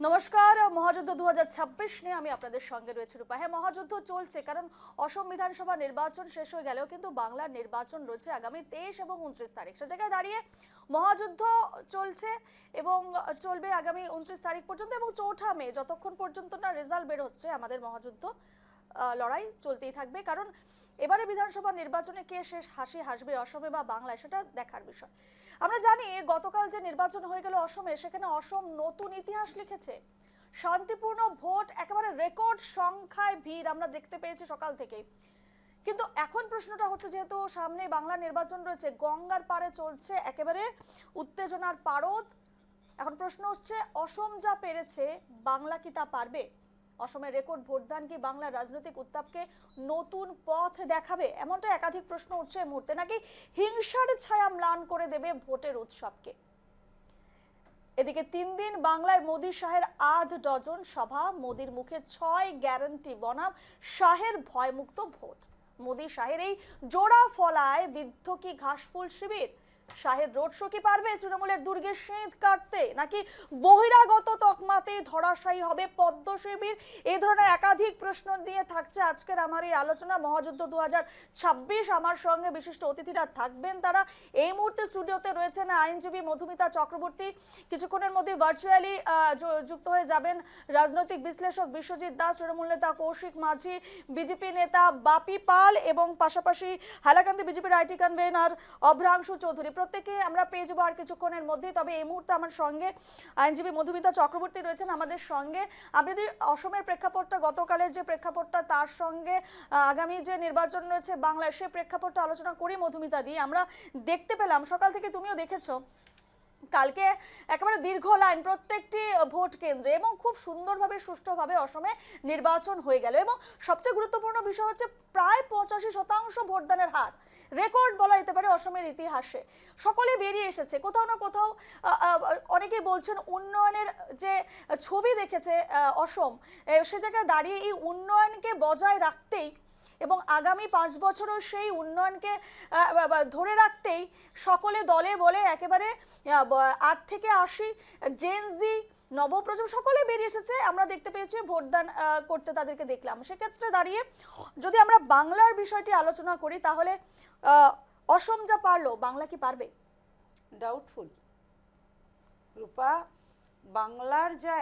নমস্কার। মহাযুদ্ধ 2026 নিয়ে আমি আপনাদের সঙ্গে রয়েছে রূপা। হ্যাঁ, মহাযুদ্ধ চলছে, কারণ অসম বিধানসভা নির্বাচন শেষ হয়ে গেলেও কিন্তু বাংলার নির্বাচন রয়েছে আগামী 23 এবং 29 তারিখ। সে জায়গায় দাঁড়িয়ে মহাযুদ্ধ চলছে এবং চলবে আগামী 29 তারিখ পর্যন্ত, এবং 4 মে যতক্ষণ পর্যন্ত না রেজাল্ট বের হচ্ছে আমাদের মহাযুদ্ধ লড়াই চলতেই থাকবে। কারণ এবারে বিধানসভা নির্বাচনে কে শেষ হাসি হাসবে অসমে বা বাংলায়, সেটা দেখার বিষয়। আমরা জানি গতকাল যে নির্বাচন হয়ে গেল অসমে, সেখানে অসম নতুন ইতিহাস লিখেছে। শান্তিপূর্ণ ভোট, একেবারে রেকর্ড সংখ্যায় ভিড় আমরা দেখতে পেয়েছি সকাল থেকে। কিন্তু এখন প্রশ্নটা হচ্ছে, যেহেতু সামনে বাংলা নির্বাচন রয়েছে, গঙ্গার পারে চলছে একেবারে উত্তেজনার পারদ। এখন প্রশ্ন হচ্ছে, অসম যা পেরেছে বাংলা কি তা পারবে? অসমের রেকর্ড ভোটদান কি বাংলার রাজনৈতিক উত্তাপকে নতুন পথ দেখাবে? এমনটা একাধিক প্রশ্ন উঠছে এই মুহূর্তে। নাকি হিংসার ছায়া ম্লান করে দেবে ভোটের উৎসবকে? এদিকে 3 দিন বাংলায় মোদী শাহের 8 ডজন সভা, মোদীর মুখে 6 গ্যারান্টি বনাম শাহের ভয়মুক্ত ভোট। মোদী শাহের এই জোড়া ফলায় বিদ্ধ কি ঘাসফুল শিবির? শাহের রোড শো কি পারবে তৃণমূলের দুর্গের শীত কাটতে, নাকি বহিরাগত তকমাতে ধরাশায়ী হবে পদ্ম শিবির? এই ধরনের একাধিক প্রশ্ন নিয়ে থাকছে আজকের আমার এই আলোচনা মহাযুদ্ধ 2026। আমার সঙ্গে বিশিষ্ট অতিথিরা থাকবেন। তারা এই মুহূর্তে স্টুডিওতে রয়েছেন আইনজীবী মধুমিতা চক্রবর্তী, কিছুক্ষণের মধ্যে ভার্চুয়ালি যুক্ত হয়ে যাবেন রাজনৈতিক বিশ্লেষক বিশ্বজিৎ দাস, তৃণমূল নেতা কৌশিক মাঝি, বিজেপি নেতা বাপি পাল এবং পাশাপাশি হাইলাকান্দি বিজেপির আইটি কনভেনার অভ্রাংশু চৌধুরী। প্রত্যেকে আমরা পেয়ে যাবো আর কিছুক্ষণের মধ্যেই। তবে এই মুহূর্তে আমার সঙ্গে আইনজীবী মধুমিতা চক্রবর্তী রয়েছেন আমাদের সঙ্গে। আপনি যদি অসমের প্রেক্ষাপটটা, গতকালের যে প্রেক্ষাপটটা, তার সঙ্গে আগামী যে নির্বাচন রয়েছে বাংলায়, সেই প্রেক্ষাপটটা আলোচনা করি মধুমিতা দিয়ে। আমরা দেখতে পেলাম সকাল থেকে, তুমিও দেখেছো, কালকে একেবারে দীর্ঘ লাইন প্রত্যেকটি ভোট কেন্দ্রে, এবং খুব সুন্দরভাবে সুষ্ঠুভাবে অসমে নির্বাচন হয়ে গেল। এবং সবচেয়ে গুরুত্বপূর্ণ বিষয় হচ্ছে প্রায় 85% ভোটদানের হার, রেকর্ড বলা যেতে পারে অসমের ইতিহাসে। সকলে বেরিয়ে এসেছে কোথাও না কোথাও। অনেকেই বলছেন উন্নয়নের যে ছবি দেখেছে অসম, সে জায়গায় দাঁড়িয়ে এই উন্নয়নকে বজায় রাখতেই এবং আগামী 5 বছরও সেই উন্নয়নকে ধরে রাখতেই সকলে দলে বলে একেবারে 8 থেকে 80 জেনজি নবপ্রজন্ম সকলে বেরিয়ে এসেছে। আমরা দেখতে পেয়েছি ভোটদান করতে, তাদেরকে দেখলাম। সেক্ষেত্রে দাঁড়িয়ে যদি আমরা বাংলার বিষয়টি আলোচনা করি, তাহলে অসম যা পারলো বাংলা কি পারবে? ডাউটফুল রূপা। বাংলার যা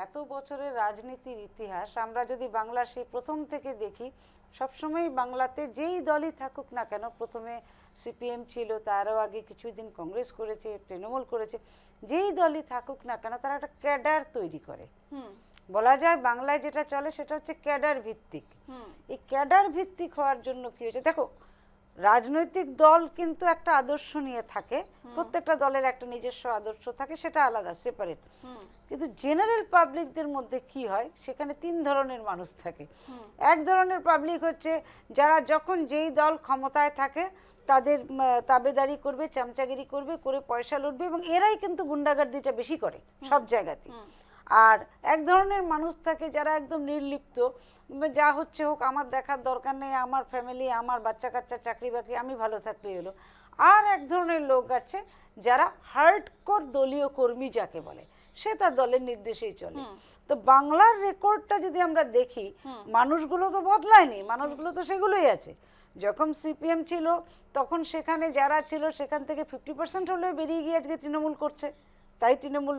এত বছরের রাজনীতির ইতিহাস, আমরা যদি বাংলার সেই প্রথম থেকে দেখি, সবসময় বাংলাতে যেই দলই থাকুক না কেন, প্রথমে সিপিএম ছিল, তারও আগে কিছুদিন কংগ্রেস করেছে, তৃণমূল করেছে, যেই দলই থাকুক না কেন তারা একটা ক্যাডার তৈরি করে। বলা যায় বাংলায় যেটা চলে সেটা হচ্ছে ক্যাডার ভিত্তিক। এই ক্যাডার ভিত্তিক হওয়ার জন্য কি হয়েছে দেখো, রাজনৈতিক দল কিন্তু একটা আদর্শ নিয়ে থাকে, প্রত্যেকটা দলের একটা নিজস্ব আদর্শ থাকে, সেটা আলাদা, সেপারেট। কিন্তু জেনারেল পাবলিকদের মধ্যে কি হয়, সেখানে 3 ধরনের মানুষ থাকে। এক ধরনের পাবলিক হচ্ছে যারা যখন যেই দল ক্ষমতায় থাকে তাদের তাবেদারি করবে, চামচাগিরি করবে, করে পয়সা লুটবে, এবং এরাই কিন্তু গুন্ডাগার্দিটা বেশি করে সব জায়গাতে। আর এক ধরনের মানুষ থাকে যারা একদম নির্লিপ্ত, যা হচ্ছে হোক, আমার দেখার দরকার নেই, আমার ফ্যামিলি, আমার বাচ্চা কাচ্চা, চাকরি বাকরি, আমি ভালো থাকলেই হলো। আর এক ধরনের লোক আছে যারা হার্ডকোর দলীয় কর্মী যাকে বলে, সে তার দলের নির্দেশেই চলে। তো বাংলার রেকর্ডটা যদি আমরা দেখি, মানুষগুলো তো বদলায়নি, মানুষগুলো তো সেগুলোই আছে। যখন সিপিএম ছিল তখন সেখানে যারা ছিল সেখান থেকে 50% হলেও বেরিয়ে গিয়ে আজকে তৃণমূল করছে, তাই তৃণমূল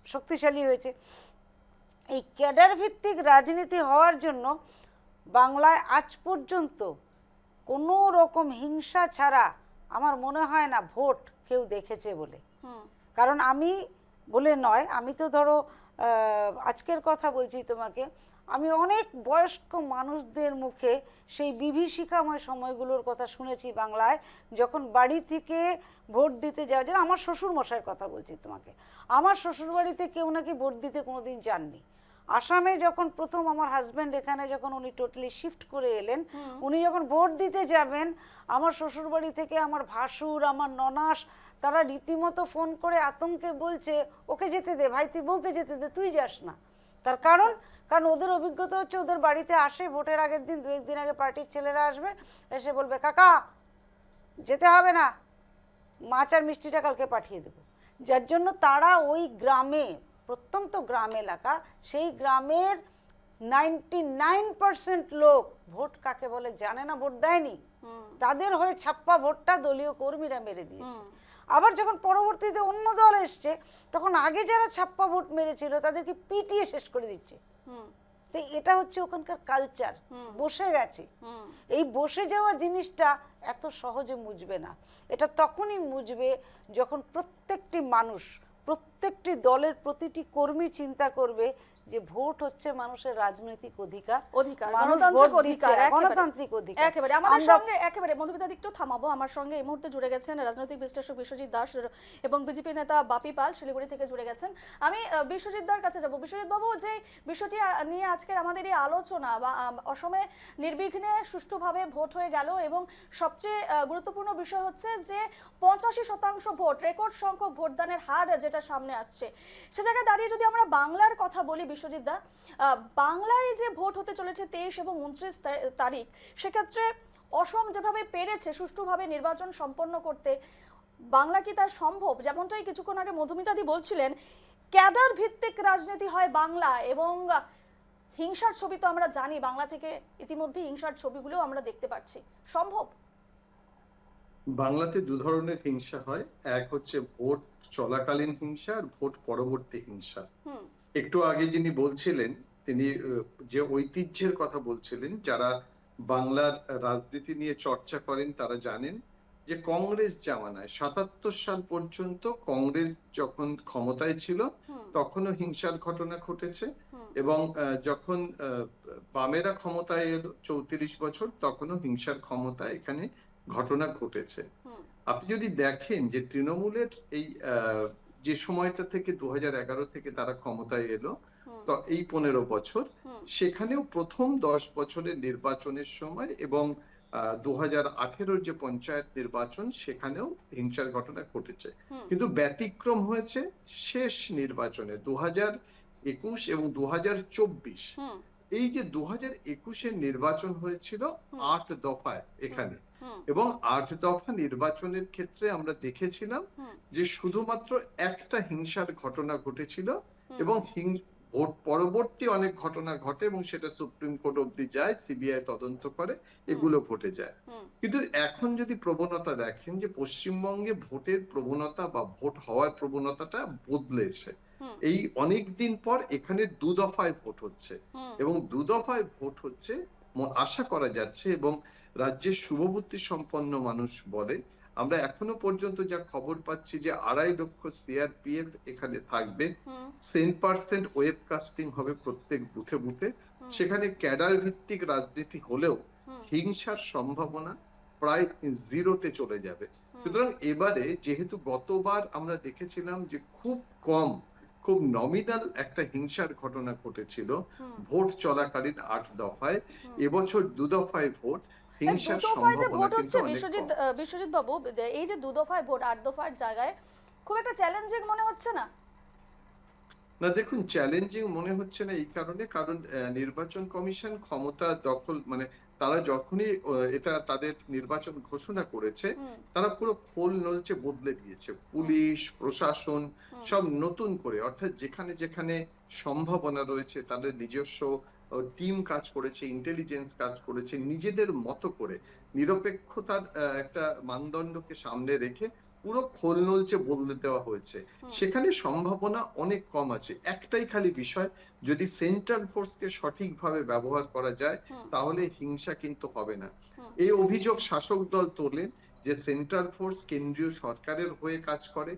শক্তিশালী হয়েছে। এই ক্যাডার ভিত্তিক রাজনীতি হওয়ার জন্য বাংলায় আজ পর্যন্ত কোনো রকম হিংসা ছাড়া আমার মনে হয় না ভোট কেউ দেখেছে বলে। কারণ আমি বলে নয়, আমি তো ধরো আজকের কথা বলছি তোমাকে, আমি অনেক বয়স্ক মানুষদের মুখে সেই বিভীষিকাময় সময়গুলোর কথা শুনেছি বাংলায়, যখন বাড়ি থেকে ভোট দিতে যাওয়া যায়। আমার শ্বশুর মশাইয়ের কথা বলছি তোমাকে, আমার শ্বশুর বাড়িতে কেউ নাকি ভোট দিতে কোনোদিন যাননি। আসামে যখন প্রথম আমার হাজব্যান্ড এখানে যখন উনি টোটালি শিফট করে এলেন, উনি যখন ভোট দিতে যাবেন, আমার শ্বশুর বাড়ি থেকে আমার ভাসুর, আমার ননাস, তারা রীতিমতো ফোন করে আতঙ্কে বলছে, ওকে যেতে দে ভাই, তুই বউকে যেতে দে, তুই যাস না। তার কারণ ওদের অভিজ্ঞতা হচ্ছে, ওদের বাড়িতে আসে ভোটের আগের দিন, 2-1 দিন আগে পার্টির ছেলেরা আসবে, এসে বলবে কাকা যেতে হবে না, মাছ আর মিষ্টিটা কালকে পাঠিয়ে দেবো। যার জন্য তারা ওই গ্রামে প্রত্যন্ত গ্রাম এলাকা, সেই গ্রামের 99% লোক ভোট কাকে বলে জানে না, ভোট দেয়নি। তাদের হয়ে ছাপ্পা ভোটটা দলীয় কর্মীরা মেরে দিয়েছে। আবার যখন পরবর্তীতে অন্য দল এসছে, তখন আগে যারা ছাপ্পা ভোট মেরেছিল তাদেরকে পিটিয়ে শেষ করে দিচ্ছে। তো এটা হচ্ছে ওখানকার কালচার, বসে গেছে। এই বসে যাওয়া জিনিসটা এত সহজে মুছবে না। এটা তখনই মুছবে যখন প্রত্যেকটি মানুষ, প্রত্যেকটি দলের প্রতিটি কর্মী চিন্তা করবে যে ভোট হচ্ছে মানুষের রাজনৈতিক অধিকার, গণতান্ত্রিক অধিকার, গণতান্ত্রিক অধিকার। একেবারে আমাদের সঙ্গে একেবারে মধুমিতা একটু থামাবো। আমার সঙ্গে এই মুহূর্তে জুড়ে গেছেন রাজনৈতিক বিশ্লেষক বিশ্বজিৎ দাস এবং বিজেপি নেতা বাপি পাল শিলিগুড়ি থেকে জুড়ে গেছেন। আমি বিশ্বজিৎ দার কাছে যাব। বিশ্বজিৎ বাবু, যে বিষয়টি নিয়ে আজকের আমাদের এই আলোচনা, বা অসমে নির্বিঘ্নে সুষ্ঠুভাবে ভোট হয়ে গেল এবং সবচেয়ে গুরুত্বপূর্ণ বিষয় হচ্ছে যে 85% ভোট, রেকর্ড সংখ্যক ভোটদানের হার যেটা সামনে আসছে, সে জায়গায় দাঁড়িয়ে যদি আমরা বাংলার কথা বলি বিশ্বজিৎ দা, বাংলায় যে ভোট হতে চলেছে 23 এবং 29 তারিখ, সেক্ষেত্রে অসম যেভাবে পেরেছে সুষ্ঠুভাবে নির্বাচন সম্পন্ন করতে, বাংলা কি তার সম্ভব? যেমনটাই কিছুক্ষণ আগে মধুমিতাদি বলছিলেন, ক্যাডার ভিত্তিক রাজনীতি হয় বাংলা, এবং হিংসার ছবি তো আমরা জানি, বাংলা থেকে ইতিমধ্যে হিংসার ছবিগুলো আমরা দেখতে পাচ্ছি। সম্ভব? বাংলাতে দু ধরনের হিংসা হয়, এক হচ্ছে ভোট চলাকালীন হিংসা আর ভোট পরবর্তী হিংসা। একটু আগে যিনি বলছিলেন তিনি যে ঐতিহ্যের কথা বলছিলেন, যারা বাংলার রাজনীতি নিয়ে চর্চা করেন তারা জানেন যে কংগ্রেস জামানায় 77 সাল পর্যন্ত কংগ্রেস যখন ক্ষমতায় ছিল তখনও হিংসার ঘটনা ঘটেছে, এবং যখন বামেরা ক্ষমতায় এলো 34 বছর, তখনও হিংসার ক্ষমতা এখানে ঘটনা ঘটেছে। আপনি যদি দেখেন যে তৃণমূলের এই যে সময়টা থেকে 2011 থেকে তারা ক্ষমতায় এলো, তো এই 15 বছর, সেখানেও প্রথম 10 বছরের নির্বাচনের সময় এবং 2018 যে পঞ্চায়েত নির্বাচন, সেখানেও হিংসার ঘটনা ঘটেছে। কিন্তু ব্যতিক্রম হয়েছে শেষ নির্বাচনে 2021 এবং 2024। এই যে 2021-এর নির্বাচন হয়েছিল 8 দফায় এখানে, এবং 8 দফা নির্বাচনের ক্ষেত্রে আমরা দেখেছিলাম যে শুধুমাত্র একটা হিংসার ঘটনা ঘটেছিল, এবং ভোট পরবর্তী অনেক ঘটনা ঘটে এবং সেটা সুপ্রিম কোর্ট অব্দি যায়, সিবিআই তদন্ত করে, এগুলো ঘটে যায়। কিন্তু এখন যদি প্রবণতা দেখেন যে পশ্চিমবঙ্গে ভোটের প্রবণতা বা ভোট হওয়ার প্রবণতাটা বদলেছে। এই অনেক দিন পর এখানে 2 দফায় ভোট হচ্ছে, এবং 2 দফায় ভোট হচ্ছে আশা করা যাচ্ছে, এবং রাজ্যের শুভবুদ্ধি সম্পন্ন মানুষ বলে, আমরা এখনো পর্যন্ত যা খবর পাচ্ছি যে 2.5 লক্ষ সিআরপিএফ এখানে থাকবে, 100% ওয়েবকাস্টিং হবে প্রত্যেক বুথে বুথে। সেখানে ক্যাডার ভিত্তিক রাজনীতি হলেও হিংসার সম্ভাবনা প্রায় 0-তে চলে যাবে। সুতরাং এবারে যেহেতু গতবার আমরা দেখেছিলাম যে খুব নমিনাল একটা হিংসার ঘটনা ঘটেছিল ভোট চলাকালীন 8 দফায়, এবছর 2 দফায় ভোট, হিংসার সম্ভাবনা কিন্তু অনেক কম। বিশ্বজিৎ বাবু, এই যে 2 দফায় ভোট 8 দফার জায়গায় খুব একটা চ্যালেঞ্জিং মনে হচ্ছে না? না, দেখুন, চ্যালেঞ্জিং মনে হচ্ছে না এই কারণ নির্বাচন কমিশন ক্ষমতা দখল, মানে তারা যখনই এটা তাদের নির্বাচন ঘোষণা করেছে, তারা পুরো খোল নলচে বদলে দিয়েছে। পুলিশ প্রশাসন সব নতুন করে, অর্থাৎ যেখানে যেখানে সম্ভাবনা রয়েছে তাদের নিজস্ব টিম কাজ করেছে, ইন্টেলিজেন্স কাজ করেছে, নিজেদের মতো করে নিরপেক্ষতার একটা মানদণ্ডকে সামনে রেখে পুরো খোল নলচে বদলে দেওয়া হয়েছে। সেখানে সম্ভাবনা অনেক কম আছে। একটাই খালি বিষয়, যদি সেন্ট্রাল ফোর্সকে সঠিকভাবে ব্যবহার করা যায় তাহলে হিংসা কিন্তু হবে না। এই অভিযোগ শাসক দল তোলেন যে সেন্ট্রাল ফোর্স কেন্দ্রীয় সরকারের হয়ে কাজ করে।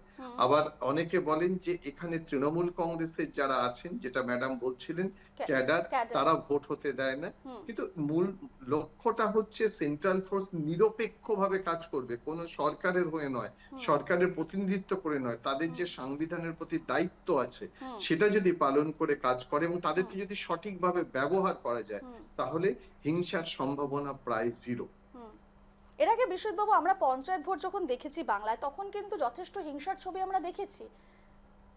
আবার অনেকে বলেন যে এখানে তৃণমূল কংগ্রেসের যারা আছেন, যেটা ম্যাডাম বলছিলেন, ক্যাডার, তারা ভোট হতে দেয় না। কিন্তু মূল লক্ষ্যটা হচ্ছে সেন্ট্রাল ফোর্স নিরপেক্ষভাবে কাজ করবে, কোনো সরকারের হয়ে নয়, সরকারের প্রতিনিধিত্ব করে নয়। তাদের যে সংবিধানের প্রতি দায়িত্ব আছে সেটা যদি পালন করে কাজ করে এবং তাদেরকে যদি সঠিকভাবে ব্যবহার করা যায়, তাহলে হিংসার সম্ভাবনা প্রায় 0। এর আগে বিশ্বজিৎবাবু, আমরা পঞ্চায়েত ভোট যখন দেখেছি বাংলায়, তখন কিন্তু যথেষ্ট হিংসার ছবি আমরা দেখেছি,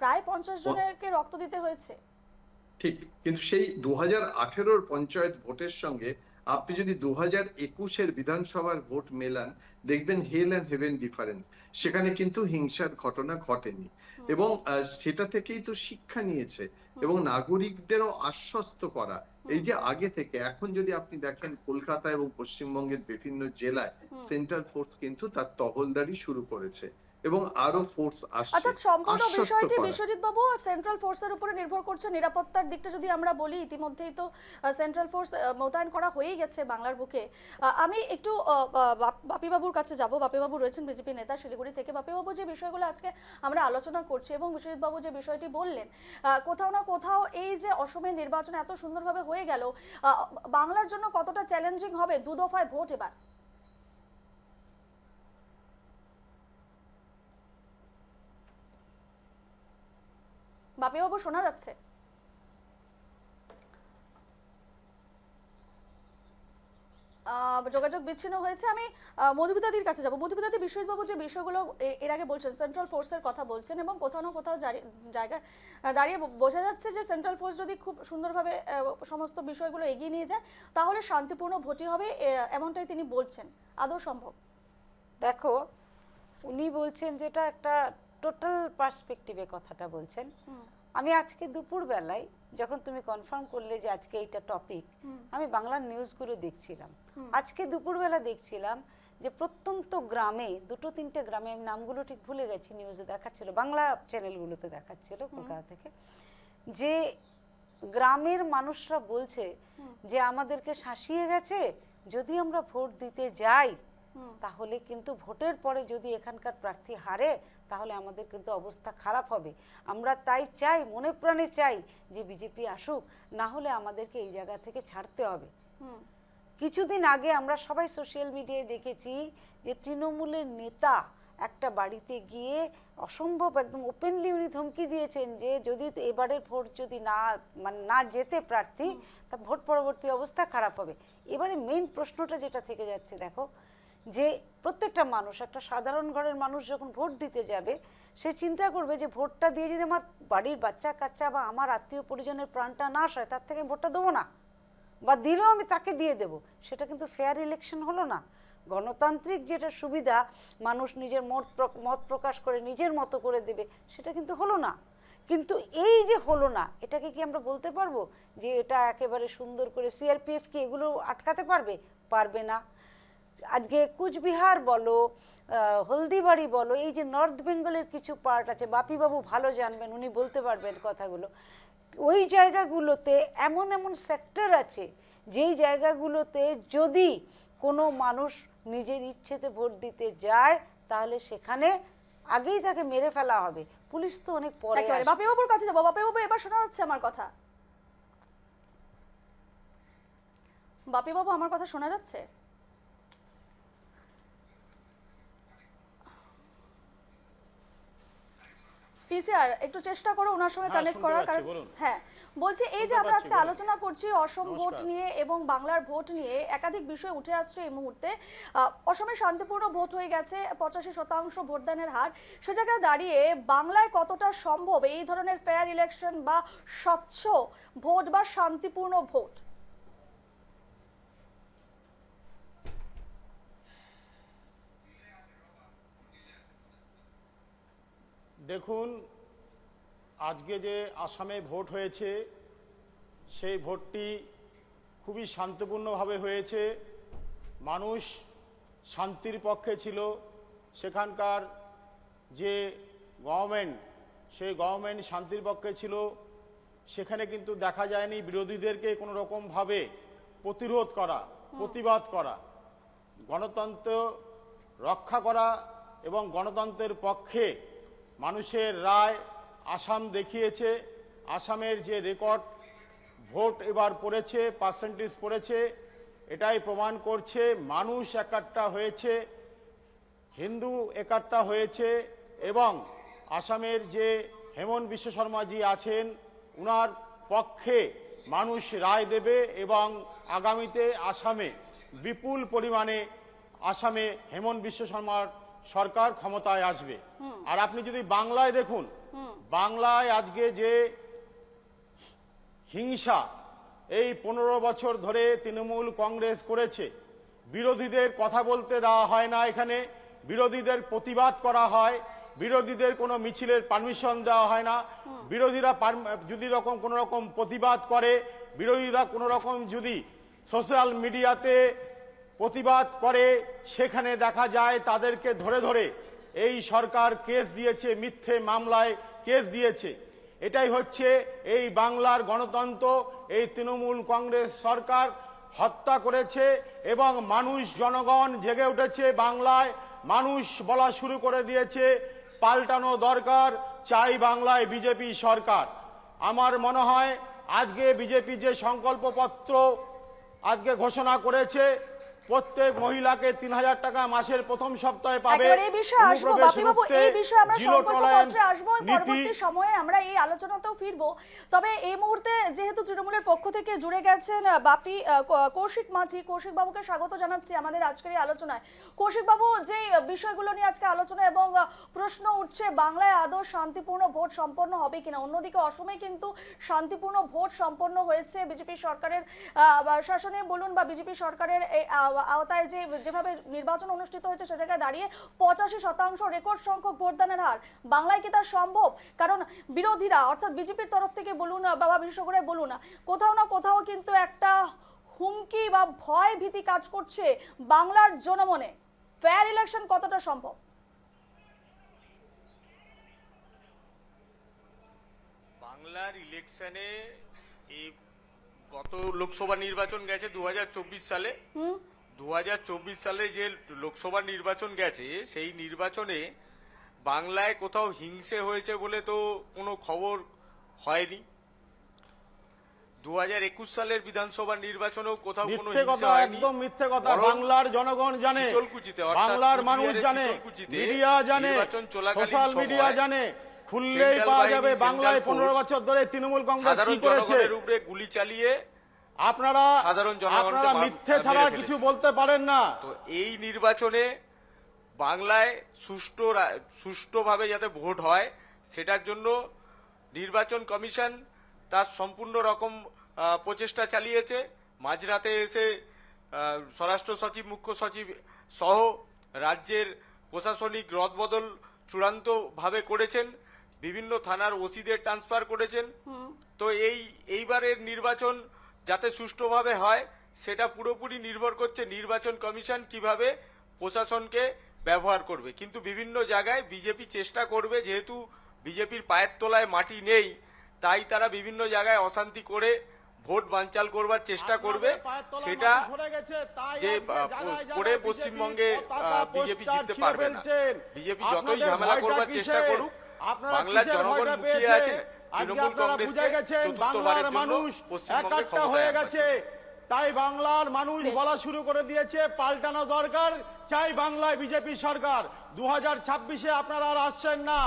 প্রায় 50 জনকে রক্ত দিতে হয়েছে। ঠিক, কিন্তু সেই 2018-র পঞ্চায়েত ভোটের সঙ্গে আপনি যদি 2021-এর বিধানসভার ভোট মেলান, দেখবেন হেল অ্যান্ড হেভেন ডিফারেন্স। সেখানে কিন্তু হিংসার ঘটনা ঘটেনি, এবং সেটা থেকেই তো শিক্ষা নিয়েছে, এবং নাগরিকদেরও আশ্বস্ত করা। এই যে আগে থেকে এখন যদি আপনি দেখেন, কলকাতা এবং পশ্চিমবঙ্গের বিভিন্ন জেলায় সেন্ট্রাল ফোর্স কিন্তু তার টহলদারি শুরু করেছে, এবং আরো ফোর্স আসছে অর্থাৎ সম্পূর্ণ আশ্বস্ত বিষয়টি করা। বিশ্বজিৎ বাবু সেন্ট্রাল ফোর্সের উপরে নির্ভর করছে। নিরাপত্তার দিকটা যদি আমরা বলি, ইতিমধ্যেই তো সেন্ট্রাল ফোর্স মোতায়েন করা হয়েই গেছে বাংলার বুকে। আমি একটু বাপিবাবুর কাছে যাব। বাপিবাবু রয়েছেন বিজেপি নেতা শিলিগুড়ি থেকে। বাপিবাবু, যে বিষয়গুলো আজকে আমরা আলোচনা করছি এবং বিশ্বজিৎ বাবু যে বিষয়টি বললেন, কোথাও না কোথাও এই যে অসমের নির্বাচন এত সুন্দরভাবে হয়ে গেল, বাংলার জন্য কতটা চ্যালেঞ্জিং হবে দু দফায় ভোট এবার? বাপিবাবু শোনা যাচ্ছে? যোগাযোগ বিচ্ছিন্ন হয়েছে। আমি মধুমিতাদির কাছে যাব। মধুমিতাদি, বিশ্বজিৎবাবু যে বিষয়গুলো এর আগে বলছেন, সেন্ট্রাল ফোর্সের কথা বলছেন, এবং কোথাও না কোথাও জায়গায় দাঁড়িয়ে বোঝা যাচ্ছে যে সেন্ট্রাল ফোর্স যদি খুব সুন্দরভাবে সমস্ত বিষয়গুলো এগিয়ে নিয়ে যায়, তাহলে শান্তিপূর্ণ ভোটই হবে, এমনটাই তিনি বলছেন। আদৌ সম্ভব? দেখো, উনি বলছেন যেটা একটা টোটাল পার্সপেক্টিভে কথাটা বলছেন। আমি আজকে দুপুর বেলায় যখন তুমি কনফার্ম করলে যে আজকে এইটা টপিক, আমি বাংলার নিউজগুলো দেখছিলাম। আজকে দুপুরবেলা দেখছিলাম যে প্রত্যন্ত গ্রামে, দুটো তিনটে গ্রামের নামগুলো ঠিক ভুলে গেছি, নিউজে দেখাচ্ছিল, বাংলা চ্যানেলগুলোতে দেখাচ্ছিল কলকাতা থেকে, যে গ্রামের মানুষরা বলছে যে আমাদেরকে শাসিয়ে গেছে, যদি আমরা ভোট দিতে যাই তাহলে কিন্তু ভোটের পরে যদি এখানকার প্রার্থী হারে তাহলে আমাদের কিন্তু অবস্থা খারাপ হবে। আমরা তাই চাই, মনে প্রাণে চাই যে বিজেপি আসুক, না হলে আমাদেরকে এই জায়গা থেকে ছাড়তে হবে। কিছুদিন আগে আমরা সবাই সোশ্যাল মিডিয়ায় দেখেছি যে তৃণমূলের নেতা একটা বাড়িতে গিয়ে অসম্ভব একদম ওপেনলি উনি ধমকি দিয়েছেন যে যদি এবারের ভোট যদি না যেতে প্রার্থী, তা ভোট পরবর্তী অবস্থা খারাপ হবে। এবারে মেইন প্রশ্নটা যেটা থেকে যাচ্ছে, দেখো, যে প্রত্যেকটা মানুষ, একটা সাধারণ ঘরের মানুষ যখন ভোট দিতে যাবে, সে চিন্তা করবে যে ভোটটা দিয়ে যদি আমার বাড়ির বাচ্চা কাচ্চা বা আমার আত্মীয় পরিজনের প্রাণটা নাশ হয়, তার থেকে ভোটটা দেবো না, বা দিলেও আমি তাকে দিয়ে দেব। সেটা কিন্তু ফেয়ার ইলেকশন হলো না। গণতান্ত্রিক যেটা সুবিধা, মানুষ নিজের মত প্রকাশ করে নিজের মতো করে দেবে, সেটা কিন্তু হলো না। কিন্তু এই যে হলো না, এটাকে কি আমরা বলতে পারবো যে এটা একেবারে সুন্দর করে সিআরপিএফ কি এগুলো আটকাতে পারবে? পারবে না। আজকে কুচবিহার বলো, হলদিবাড়ি বলো, এই যে নর্থ বেঙ্গলের কিছু পার্ট আছে, বাপিবাবু ভালো জানবেন, উনি বলতে পারবেন কথাগুলো। ওই জায়গাগুলোতে এমন এমন সেক্টর আছে যেই জায়গাগুলোতে যদি কোনো মানুষ নিজের ইচ্ছেতে ভোট দিতে যায় তাহলে সেখানে আগেই তাকে মেরে ফেলা হবে। পুলিশ তো অনেক পরে আসবে। বাপিবাবুর কাছে যাবো। বাপিবাবু, এবার শোনা যাচ্ছে আমার কথা? বাপিবাবু, আমার কথা শোনা যাচ্ছে? পিসিআর একটু চেষ্টা করো ওনার সঙ্গে কানেক্ট করার। হ্যাঁ, বলছি এই যে আমরা আজকে আলোচনা করছি অসম ভোট নিয়ে এবং বাংলার ভোট নিয়ে, একাধিক বিষয় উঠে আসছে এই মুহূর্তে। অসমে শান্তিপূর্ণ ভোট হয়ে গেছে, 85% ভোটদানের হার। সে জায়গায় দাঁড়িয়ে বাংলায় কতটা সম্ভব এই ধরনের ফেয়ার ইলেকশন বা স্বচ্ছ ভোট বা শান্তিপূর্ণ ভোট? দেখুন, আজকে যে আসামে ভোট হয়েছে সেই ভোটটি খুবই শান্তিপূর্ণভাবে হয়েছে। মানুষ শান্তির পক্ষে ছিল। সেখানকার যে গভর্নমেন্ট, সেই গভর্নমেন্ট শান্তির পক্ষে ছিল। সেখানে কিন্তু দেখা যায়নি বিরোধীদেরকে কোনো রকমভাবে প্রতিরোধ করা, প্রতিবাদ করা। গণতন্ত্র রক্ষা করা এবং গণতন্ত্রের পক্ষে মানুষের রায় আসাম দেখিয়েছে। আসামের যে রেকর্ড ভোট এবার পড়েছে, পার্সেন্টেজ পড়েছে, এটাই প্রমাণ করছে মানুষ একাট্টা হয়েছে, হিন্দু একাট্টা হয়েছে। এবং আসামের যে হেমন্ত বিশ্ব শর্মাজি আছেন, উনার পক্ষে মানুষ রায় দেবে এবং আগামীতে আসামে বিপুল পরিমাণে আসামে হেমন্ত বিশ্ব শর্মার সরকার ক্ষমতায় আসবে। আর আপনি যদি বাংলায় দেখুন, বাংলায় আজকে যে হিংসা এই 15 বছর ধরে তৃণমূল কংগ্রেস করেছে। বিরোধীদের কথা বলতে দেওয়া হয় না, এখানে বিরোধীদের প্রতিবাদ করা হয়, বিরোধীদের কোনো মিছিলের পারমিশন দেওয়া হয় না। বিরোধীরা যদি কোনো রকম প্রতিবাদ করে, বিরোধীরা কোনো রকম যদি সোশ্যাল মিডিয়াতে প্রতিবাদ করে, সেখানে দেখা যায় তাদেরকে ধরে ধরে এই সরকার কেস দিয়েছে, মিথ্যে মামলায় কেস দিয়েছে। এটাই হচ্ছে এই বাংলার গণতন্ত্র। এই তৃণমূল কংগ্রেস সরকার হত্যা করেছে এবং মানুষ, জনগণ জেগে উঠেছে বাংলায়। মানুষ বলা শুরু করে দিয়েছে পাল্টানো দরকার, চাই বাংলায় বিজেপি সরকার। আমার মনে হয় আজকে বিজেপি যে সংকল্পপত্র আজকে ঘোষণা করেছে, প্রত্যেক মহিলাকে 3000 টাকা মাসের প্রথম সপ্তাহে পাবে। একেবারে এই বিষয়ে আসবো বাপিবাবু, এই বিষয়ে আমরা সংকল্পপত্রে আসবো, পরবর্তী সময়ে আমরা এই আলোচনাতেও ফিরবো। তবে এই মুহূর্তে যেহেতু তৃণমূলের পক্ষ থেকে জুড়ে গেছেন বাপি কৌশিক মাঝি, কৌশিক বাবুকে স্বাগত জানাচ্ছি আমাদের আজকের এই আলোচনায়। কৌশিক বাবু, যে বিষয়গুলো নিয়ে আজকে আলোচনা এবং প্রশ্ন উঠছে, বাংলায় আদৌ শান্তিপূর্ণ ভোট সম্পন্ন হবে কিনা? অন্যদিকে অসমে কিন্তু শান্তিপূর্ণ ভোট সম্পন্ন হয়েছে বিজেপি সরকারের শাসনে বলুন বা বিজেপি সরকারের আওতায় যেভাবে নির্বাচন অনুষ্ঠিত হয়েছে, সে জায়গায় দাঁড়িয়ে 85% রেকর্ড সংখ্যক ভোটদানের হার। বাংলায় কি তা সম্ভব? কারণ বিরোধীরা অর্থাৎ বিজেপির তরফ থেকে বলুন বা বিশেষ করে বলুন, কোথাও না কোথাও কিন্তু একটা হুমকি বা ভয় ভীতি কাজ করছে বাংলার জনমনে। ফেয়ার ইলেকশন কতটা সম্ভব? বাংলার ইলেকশনে এই গত লোকসভা নির্বাচন গেছে 2024 সালে। 2024 সালে যে লোকসভা নির্বাচন গেছে, সেই নির্বাচনে বাংলায় কোথাও হিংসে হয়েছে বলে তো কোনো খবর হয়নি। 2021 সালের বিধানসভা নির্বাচনেও কোথাও কোনো হিংসা হয়নি। একদম মিথ্যে কথা। বাংলার জনগণ জানে, শীতলকুচিতে, বাংলার মানুষ জানে, মিডিয়া জানে, সোশ্যাল মিডিয়া জানে, খুললেই পাওয়া যাবে বাংলায় 15 বছর ধরে তৃণমূল কংগ্রেস কি করেছে। জনগণের উপরে গুলি চালিয়ে আপনারা সাধারণ জনগণকে মিথ্যে ছাড়া কিছু বলতে পারেন না। তো এই নির্বাচনে বাংলায় সুষ্ঠুভাবে যাতে ভোট হয়, সেটার জন্য নির্বাচন কমিশন তার সম্পূর্ণ রকম প্রচেষ্টা চালিয়েছে। মাঝরাতে এসে স্বরাষ্ট্র সচিব, মুখ্য সচিব সহ রাজ্যের প্রশাসনিক রদবদল চূড়ান্তভাবে করেছেন, বিভিন্ন থানার ওসিদের ট্রান্সফার করেছেন। তো এইবারের নির্বাচন যাতে সুষ্ঠুভাবে হয়, সেটা পুরোপুরি নির্ভর করছে নির্বাচন কমিশন কিভাবে প্রশাসনকে ব্যবহার করবে। কিন্তু বিভিন্ন জায়গায় বিজেপি চেষ্টা করবে, যেহেতু বিজেপির পায়ের তলায় মাটি নেই, তাই তারা বিভিন্ন জায়গায় অশান্তি করে ভোট বানচাল করবার চেষ্টা করবে। সেটা যে করে পশ্চিমবঙ্গে বিজেপি জিততে পারবে না। বিজেপি যতই ঝামেলা করবার চেষ্টা করুক, বাংলার জনগণ মুখিয়ে আছে তৃণমূল কংগ্রেসকে চতুর্থবারের জন্য পশ্চিমবঙ্গে ক্ষমতায় আনবে। তাই বাংলার মানুষ বলা শুরু করে দিয়েছে পাল্টানো দরকার, চাই বাংলায় বিজেপি সরকার। 2026-এ আপনারা আর আসছেন না,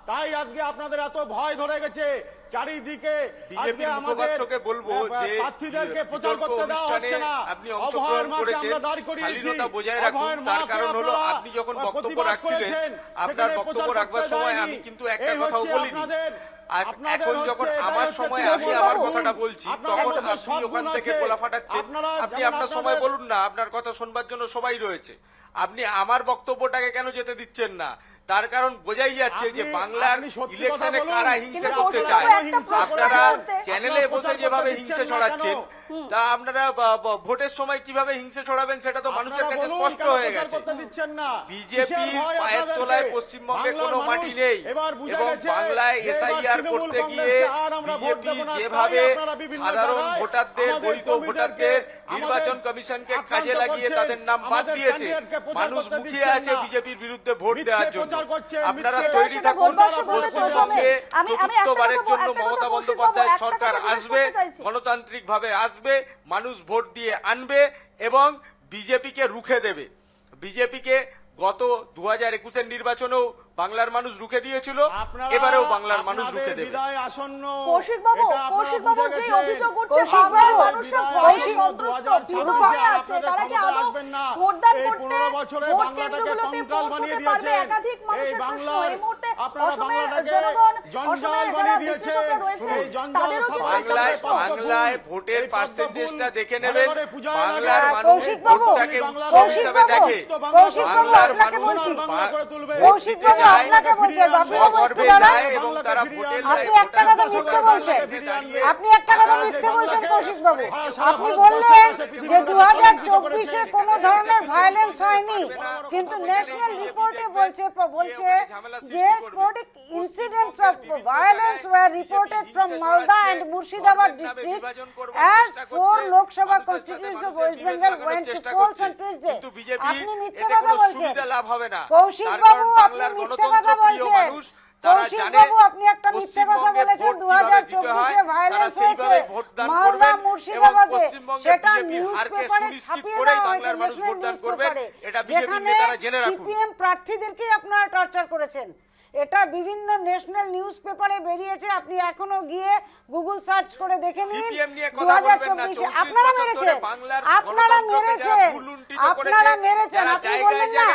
তাই আজকে আপনাদের এত ভয় ধরে গেছে। চারিদিকে বিজেপি মুখপাত্রকে বলবো যে প্রার্থীদেরকে প্রচার করতে দেওয়া হচ্ছে না। আপনি অংশগ্রহণ করেছেন, শালীনতা বজায় রাখুন। তার কারণ হলো আপনি যখন বক্তব্য রাখছিলেন, আপনার বক্তব্য রাখবার সময় আমি কিন্তু একটা কথাও বলিনি। এখন যখন আমার সময় আমি আমার কথাটা বলছি, তখন আপনি ওখান থেকে গোলা ফাটাচ্ছেন। আপনি আপনার সময় বলুন না, আপনার কথা শুনবার জন্য সবাই রয়েছে। আপনি আমার বক্তব্যটাকে কেন যেতে দিচ্ছেন না? তার কারণ বোঝাই যাচ্ছে যে বাংলার ইলেকশনে কারা হিংসা করতে চায়। আপনারা চ্যানেলে বসে যেভাবে হিংসা ছড়াচ্ছেন, তা আপনারা ভোটের সময় কিভাবে হিংসা ছড়াবেন সেটা তো মানুষের কাছে স্পষ্ট হয়ে গেছে। বিজেপির পায়ের তলায় পশ্চিমবঙ্গে কোনো মাটি নেই, এবং বাংলায় এসআইআর করতে গিয়ে বিজেপি যেভাবে সাধারণ ভোটারদের, বৈধ ভোটারদের নির্বাচন কমিশনকে কাজে লাগিয়ে তাদের নাম বাদ দিয়েছে, মানুষ মুখিয়ে আছে বিজেপির বিরুদ্ধে ভোট দেওয়ার জন্য। আপনারা তৈরি থাকুন, পশ্চিমবঙ্গে চতুর্থবারের জন্য মমতা বন্দ্যোপাধ্যায় সরকার আসবে, গণতান্ত্রিক ভাবে আসবে, মানুষ ভোট দিয়ে আনবে এবং বিজেপিকে রুখে দেবে। বিজেপিকে গত 2021-এর নির্বাচনেও বাংলার মানুষ রুখে দিয়েছিল, এবারেও বাংলার মানুষ রুখে দেবে। কৌশিক বাবু যে অভিযোগ উঠছে, বাংলার মানুষরা ভয়ে সন্ত্রস্ত, ভীত হয়ে আছে, তারা কি আদৌ ভোটদান করতে ভোট কেন্দ্রগুলোতে পৌঁছতে পারবে? একাধিক মানুষের প্রশ্ন। এই মুহূর্তে অসমের জনগণ, অসমের যারা বিশ্লেষকরা রয়েছে, তাদেরও কিন্তু বাংলায় ভোটের পার্সেন্টেজটা দেখে নেবেন। বাংলার মানুষ কৌশিক বাবু, ভোটটাকে উৎসব কৌশিক হিসাবে বাবু, দেখে। কৌশিক বাবু, বাংলার আপনাকে মানুষ বলছি। ভোট কৌশিক দিতে বাবু, যায়, আপনাকে বলছি, বাবু বাবু সগর্বে একটু দাঁড়ান। যায় এবং তারা ভোটের আপনি একটা কথা মিথ্যে বলছেন, আপনি একটা কথা মিথ্যে বলছেন কৌশিক বাবু। আপনি বললেন যে 2024-এ কোনো ধরনের ভায়োলেন্স হয়নি, কিন্তু ন্যাশনাল রিপোর্টে বলছে যে স্পোর্টিক incidents of violence wire reported from Malda and Murshidabad district as 4 Lok Sabha constituency of West Bengal went to polls on Tuesday। আপনি মিথ্যে কথা বলছেন কৌশিক বাবু, আপনি মিথ্যে কথা বলছেন কৌশিক বাবু, আপনি একটা মিথ্যে কথা বলেছেন। 2024-এ ভায়োলেন্স হয়েছে মালদা মুর্শিদাবাদে, সেটা নিউজ পেপারে ছাপিয়ে দেওয়া হয়েছে, ন্যাশনাল নিউজ পেপারে, যেখানে সিপিএম প্রার্থীদেরকে আপনারা টর্চার করেছেন। এটা বিভিন্ন ন্যাশনাল নিউজ পেপারে বেরিয়েছে, আপনি এখনো গিয়ে গুগল সার্চ করে দেখে নিন। 2024-এ আপনারা মেরেছেন, আপনারা মেরেছেন, আপনারা মেরেছেন। আপনি বললেন না,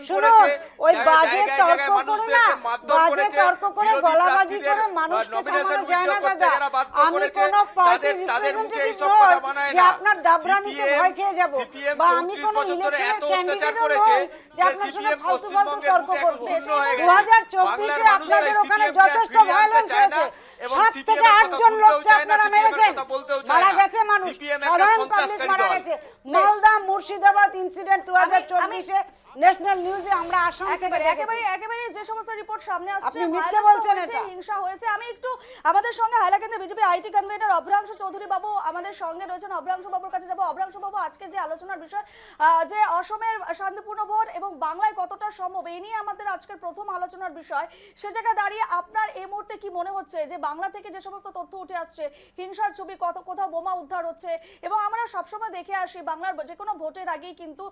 শুনুন, ওই বাজে তর্ক করে না, বাজে তর্ক করে গলাবাজি করে মানুষকে থামানো যায় না দাদা। আমি কোন পার্টির রিপ্রেজেন্টেটিভ নই যে আপনার দাবরানিতে ভয় খেয়ে যাব, বা আমি কোন ইলেকশনের ক্যান্ডিডেটও নই যে আপনার সঙ্গে ফালতু ফালতু তর্ক করব। 2024-এ আপনাদের ওখানে যথেষ্ট ভায়োলেন্স হয়েছে, 7 থেকে 8 জন লোককে আপনারা মেরেছেন, মারা গেছে মানুষ, সাধারণ পাবলিক মারা গেছে। মালদা মুর্শিদাবাদ ইনসিডেন্ট 2024-এ ন্যাশনাল নিউজে আমরা আসাম থেকে একেবারে যে সমস্ত রিপোর্ট সামনে আসছে, আপনি মিথ্যে বলছেন, এটা হিংসা হয়েছে। আমি একটু আমাদের সঙ্গে Hailakandi BJP IT convenor Abhranshu Chowdhury বাবু আমাদের সঙ্গে রয়েছেন, অভ্রাংশু বাবুর কাছে যাব। অভ্রাংশু বাবু, আজকের যে আলোচনার বিষয় যে অসমের শান্তিপূর্ণ ভোট এবং বাংলায় কতটা সম্ভব, এই নিয়ে আমাদের আজকের প্রথম আলোচনার বিষয়। সে জায়গায় দাঁড়িয়ে আপনার এই মুহূর্তে কি মনে হচ্ছে যে বাংলা থেকে যে সমস্ত তথ্য উঠে আসছে, হিংসার ছবি, কোথাও বোমা উদ্ধার হচ্ছে, এবং আমরা সবসময় দেখে আসি বাংলার যে কোনো ভোটের আগেই কিন্তু